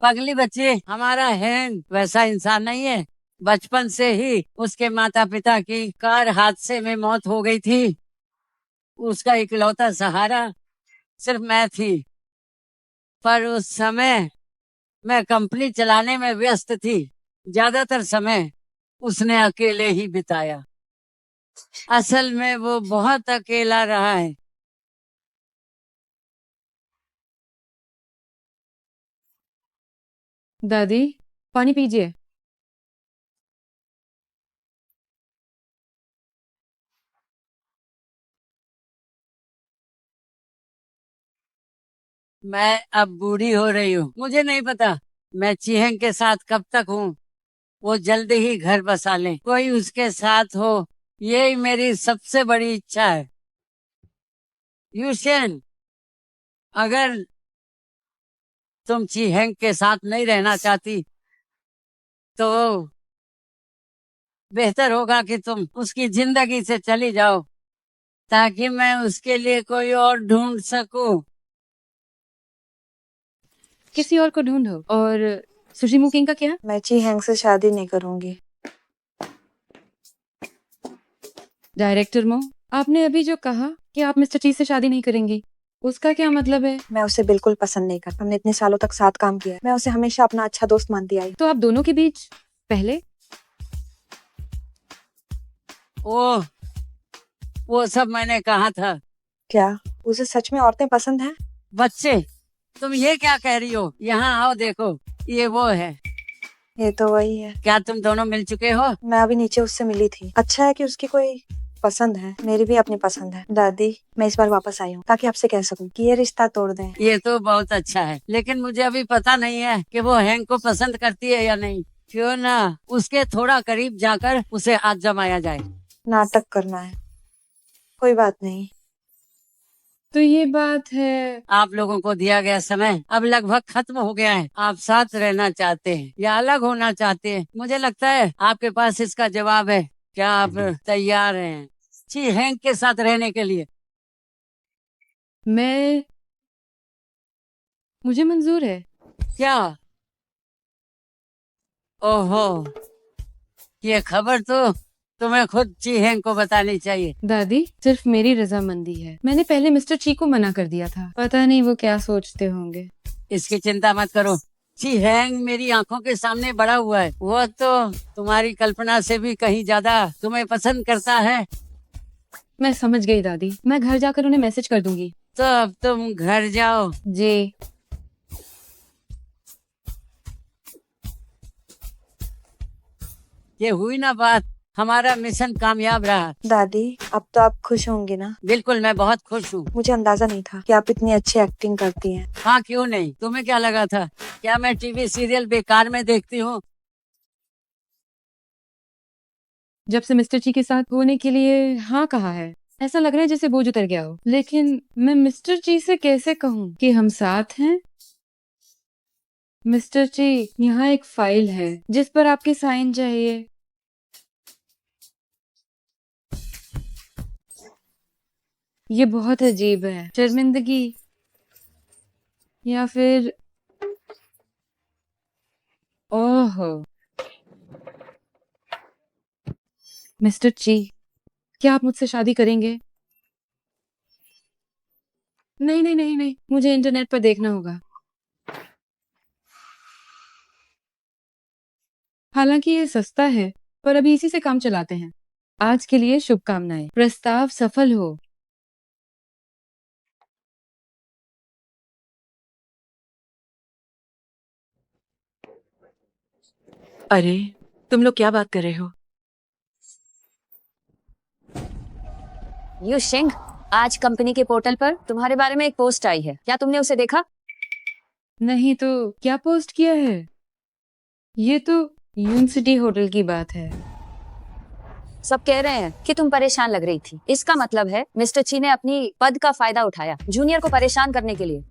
पगली बच्ची, हमारा हैंग वैसा इंसान नहीं है। बचपन से ही उसके माता पिता की कार हादसे में मौत हो गई थी। उसका इकलौता सहारा सिर्फ मैं थी, पर उस समय मैं कंपनी चलाने में व्यस्त थी। ज्यादातर समय उसने अकेले ही बिताया। असल में वो बहुत अकेला रहा है। दादी, पानी पीजिए। मैं अब बूढ़ी हो रही हूँ, मुझे नहीं पता मैं चीहंग के साथ कब तक हूँ। वो जल्दी ही घर बसा ले, कोई उसके साथ हो, यही मेरी सबसे बड़ी इच्छा है। यूशन, अगर तुम चीहंग के साथ नहीं रहना चाहती तो बेहतर होगा कि तुम उसकी जिंदगी से चली जाओ, ताकि मैं उसके लिए कोई और ढूंढ सकूं। किसी और को ढूंढो। और सुशी मुकिंग का क्या? मैं ची हैंग से शादी नहीं करूंगी। डायरेक्टर मो, आपने अभी जो कहा कि आप मिस्टर ची से शादी नहीं करेंगी, उसका क्या मतलब है? मैं उसे बिल्कुल पसंद नहीं करता। हमने इतने सालों तक साथ काम किया है। मैं उसे हमेशा अपना अच्छा दोस्त मानती आई। तो आप दोनों के बीच पहले वो सब मैंने कहा था। क्या उसे सच में औरतें पसंद हैं? बच्चे, तुम ये क्या कह रही हो? यहाँ आओ, देखो, ये वो है। ये तो वही है। क्या तुम दोनों मिल चुके हो? मैं अभी नीचे उससे मिली थी। अच्छा है कि उसकी कोई पसंद है। मेरी भी अपनी पसंद है। दादी, मैं इस बार वापस आई हूँ ताकि आपसे कह सकूं कि ये रिश्ता तोड़ दें। ये तो बहुत अच्छा है, लेकिन मुझे अभी पता नहीं है कि वो हैंग को पसंद करती है या नहीं। क्यों ना उसके थोड़ा करीब जाकर उसे आजमाया जाए। नाटक करना है। कोई बात नहीं। तो ये बात है। आप लोगों को दिया गया समय अब लगभग खत्म हो गया है। आप साथ रहना चाहते हैं या अलग होना चाहते हैं? मुझे लगता है आपके पास इसका जवाब है। क्या आप तैयार हैं ची हैंग के साथ रहने के लिए? मुझे मंजूर है। क्या? ओहो, ये खबर तो तुम्हें खुद ची हैंग को बतानी चाहिए। दादी, सिर्फ मेरी रजामंदी है। मैंने पहले मिस्टर ची को मना कर दिया था। पता नहीं वो क्या सोचते होंगे। इसकी चिंता मत करो। ची हैंग मेरी आंखों के सामने बड़ा हुआ है। वो तो तुम्हारी कल्पना से भी कहीं ज्यादा तुम्हें पसंद करता है। मैं समझ गई दादी, मैं घर जाकर उन्हें मैसेज कर दूंगी। तो अब तुम घर जाओ। जी। ये हुई ना बात, हमारा मिशन कामयाब रहा। दादी, अब तो आप खुश होंगी ना? बिल्कुल, मैं बहुत खुश हूँ। मुझे अंदाजा नहीं था कि आप इतनी अच्छी एक्टिंग करती हैं। हाँ, क्यों नहीं? तुम्हें क्या लगा था? क्या मैं टीवी सीरियल बेकार में देखती हूँ? जब से मिस्टर ची के साथ होने के लिए हाँ कहा है, ऐसा लग रहा है जैसे बोझ उतर गया हो। लेकिन मैं मिस्टर ची से कैसे कहूँ कि हम साथ हैं? मिस्टर ची, यहाँ एक फाइल है जिस पर आपके साइन चाहिए। ये बहुत अजीब है। शर्मिंदगी या फिर ओहो। मिस्टर ची, क्या आप मुझसे शादी करेंगे? नहीं नहीं नहीं नहीं, मुझे इंटरनेट पर देखना होगा। हालांकि ये सस्ता है, पर अभी इसी से काम चलाते हैं। आज के लिए शुभकामनाएं। प्रस्ताव सफल हो। अरे, तुम लोग क्या बात कर रहे हो? यू शिंग, आज कंपनी के पोर्टल पर तुम्हारे बारे में एक पोस्ट आई है। क्या तुमने उसे देखा? नहीं तो क्या पोस्ट किया है? ये तो यून सिटी होटल की बात है। सब कह रहे हैं कि तुम परेशान लग रही थी। इसका मतलब है मिस्टर ची ने अपनी पद का फायदा उठाया जूनियर को परेशान करने के लिए।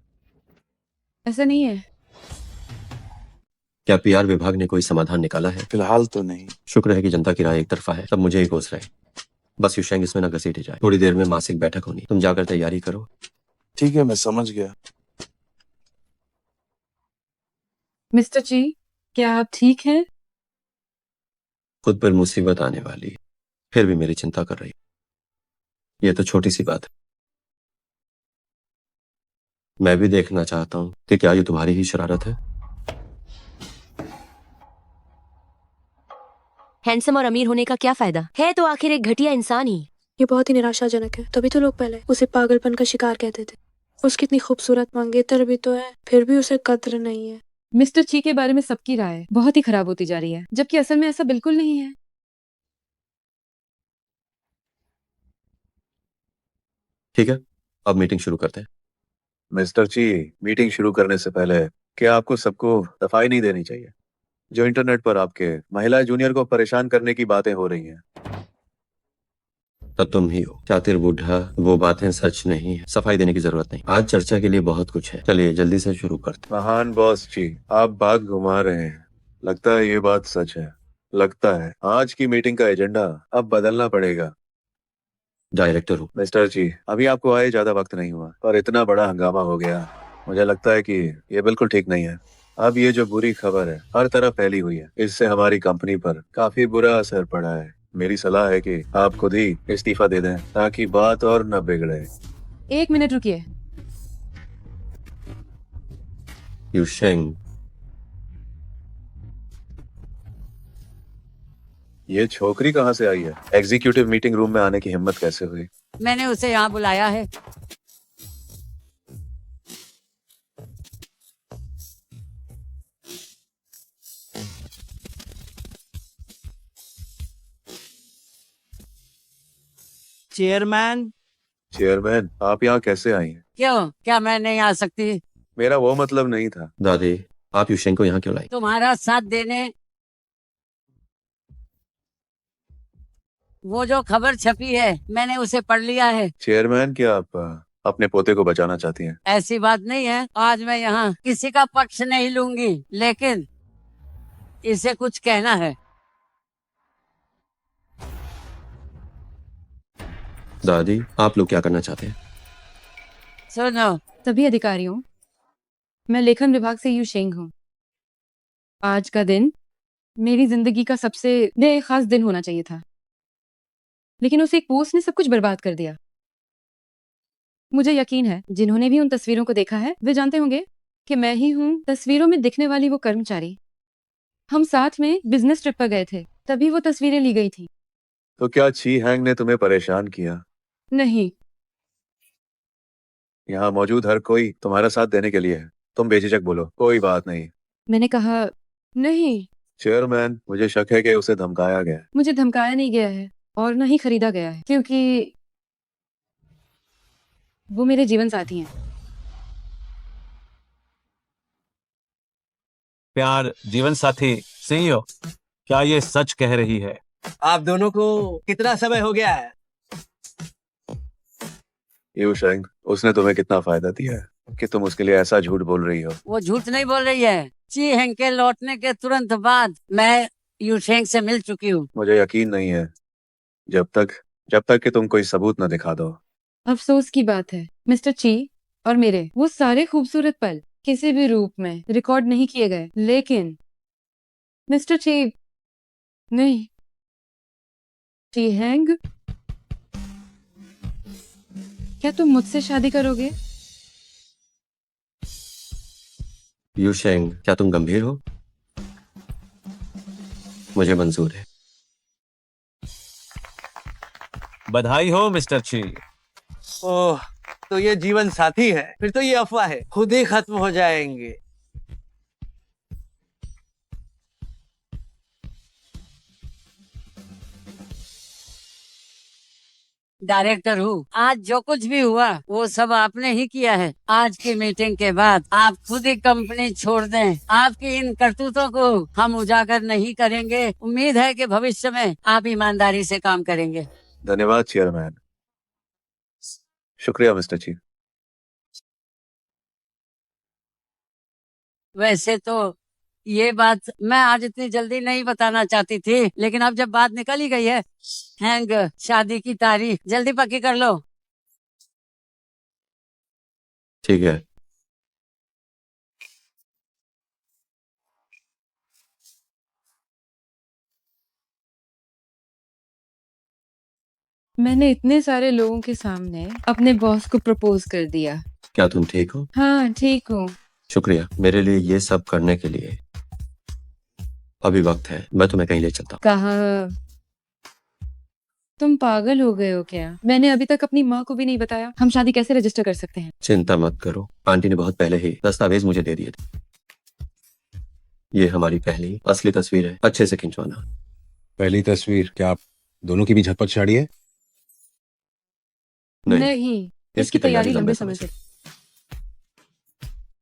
ऐसा नहीं है। क्या पीआर विभाग ने कोई समाधान निकाला है? फिलहाल तो नहीं। शुक्र है कि जनता की राय एक तरफा है, सब मुझे ही कोस रहे। बस युशेंग इसमें न घसीटे जाए। थोड़ी देर में मासिक बैठक होनी, तुम जाकर तैयारी करो। ठीक है, मैं समझ गया। मिस्टर ची, क्या आप ठीक हैं? खुद पर मुसीबत आने वाली है, फिर भी मेरी चिंता कर रही। ये तो छोटी सी बात है। मैं भी देखना चाहता हूं कि क्या ये तुम्हारी ही शरारत है। हैंडसम और अमीर होने का क्या फायदा है, तो आखिर एक घटिया इंसान ही। ये बहुत ही निराशाजनक है। तभी तो लोग पहले उसे पागलपन का शिकार कहते थे। उसकी इतनी खूबसूरत मंगेतर भी तो है, फिर भी उसे कद्र नहीं है। मिस्टर ची के बारे में सबकी राय बहुत ही खराब होती जा रही है, जबकि असल में ऐसा बिल्कुल नहीं है। ठीक है, अब मीटिंग शुरू करते हैं। मिस्टर ची, मीटिंग शुरू करने से पहले क्या आपको सबको सफाई नहीं देनी चाहिए? जो इंटरनेट पर आपके महिला जूनियर को परेशान करने की बातें हो रही हैं। तब तुम ही हो चातिर बूढ़ा, वो बातें सच नहीं है। सफाई देने की जरूरत नहीं, आज चर्चा के लिए बहुत कुछ है। चलिए जल्दी से शुरू करते महान बॉस जी, आप बात घुमा रहे हैं। लगता है ये बात सच है। लगता है आज की मीटिंग का एजेंडा अब बदलना पड़ेगा। डायरेक्टर हूँ। मिस्टर जी, अभी आपको आए ज्यादा वक्त नहीं हुआ पर इतना बड़ा हंगामा हो गया। मुझे लगता है कि ये बिल्कुल ठीक नहीं है। अब ये जो बुरी खबर है हर तरफ फैली हुई है, इससे हमारी कंपनी पर काफी बुरा असर पड़ा है। मेरी सलाह है कि आप खुद ही इस्तीफा दे दें ताकि बात और न बिगड़े। 1 मिनट रुकिए। युशेंग, ये छोकरी कहाँ से आई है? एग्जीक्यूटिव मीटिंग रूम में आने की हिम्मत कैसे हुई? मैंने उसे यहाँ बुलाया है। चेयरमैन। चेयरमैन, आप यहाँ कैसे आई हैं? क्यों, क्या मैं नहीं आ सकती? मेरा वो मतलब नहीं था। दादी, आप युशेंग को यहाँ क्यों लाई? तुम्हारा साथ देने। वो जो खबर छपी है मैंने उसे पढ़ लिया है। चेयरमैन, क्या आप अपने पोते को बचाना चाहती हैं? ऐसी बात नहीं है। आज मैं यहाँ किसी का पक्ष नहीं लूंगी, लेकिन इसे कुछ कहना है। दादी, आप लोग क्या करना चाहते हैं? सुनो, सभी अधिकारियों, मैं लेखन विभाग से युशेंग हूँ। आज का दिन मेरी जिंदगी का सबसे बेखास दिन होना चाहिए था, लेकिन उस एक पोस्ट ने सब कुछ बर्बाद कर दिया। मुझे यकीन है जिन्होंने भी उन तस्वीरों को देखा है वे जानते होंगे कि मैं ही हूँ तस्वीरों में दिखने वाली वो कर्मचारी। हम साथ में बिजनेस ट्रिप पर गए थे, तभी वो तस्वीरें ली गई थी। तो क्या ची हैंग ने तुम्हें परेशान किया? नहीं। यहाँ मौजूद हर कोई तुम्हारा साथ देने के लिए है। तुम बेझिझक बोलो, कोई बात नहीं। मैंने कहा नहीं। चेयरमैन, मुझे शक है कि उसे धमकाया गया है। मुझे धमकाया नहीं गया है और न ही खरीदा गया है, क्योंकि वो मेरे जीवन साथी हैं। प्यार जीवन साथी सीईओ, क्या ये सच कह रही है? आप दोनों को कितना समय हो गया है? युशेंग, उसने तुम्हें कितना फायदा दिया है कि तुम उसके लिए ऐसा झूठ बोल रही हो? वो झूठ नहीं बोल रही है। ची हेंग के लौटने के तुरंत बाद मैं यूशेंग से मिल चुकी हूँ। मुझे यकीन नहीं है जब तक कि तुम कोई सबूत न दिखा दो। अफसोस की बात है मिस्टर ची और मेरे वो सारे खूबसूरत पल किसी भी रूप में रिकॉर्ड नहीं किए गए। लेकिन मिस्टर ची नहीं, ची हैंग, क्या तुम मुझसे शादी करोगे? युशेंग, क्या तुम गंभीर हो? मुझे मंजूर है। बधाई हो मिस्टर ची। ओह, तो ये जीवन साथी है? फिर तो ये अफवाह है, खुद ही खत्म हो जाएंगे। डायरेक्टर हूँ। आज जो कुछ भी हुआ वो सब आपने ही किया है। आज की मीटिंग के बाद आप खुद ही कंपनी छोड़ दें। आपकी इन करतूतों को हम उजागर नहीं करेंगे। उम्मीद है कि भविष्य में आप ईमानदारी से काम करेंगे। धन्यवाद चेयरमैन। शुक्रिया मिस्टर चीफ। वैसे तो ये बात मैं आज इतनी जल्दी नहीं बताना चाहती थी, लेकिन अब जब बात निकल ही गई है, हैंग शादी की तारीख जल्दी पक्की कर लो। ठीक है। मैंने इतने सारे लोगों के सामने अपने बॉस को प्रपोज कर दिया। क्या तुम ठीक हो? हाँ ठीक हूँ। शुक्रिया मेरे लिए ये सब करने के लिए। अभी वक्त है, मैं तुम्हें कहीं ले चलता हूँ। कहाँ? तुम पागल हो गए हो क्या? मैंने अभी तक अपनी माँ को भी नहीं बताया। हम शादी कैसे रजिस्टर कर सकते हैं? चिंता मत करो, आंटी ने बहुत पहले ही दस्तावेज मुझे दे दिए थे। ये हमारी पहली असली तस्वीर है, अच्छे से खिंचवाना। पहली तस्वीर? क्या आप दोनों की भी झटपट शादी है? नहीं, इसकी तैयारी लंबे समय से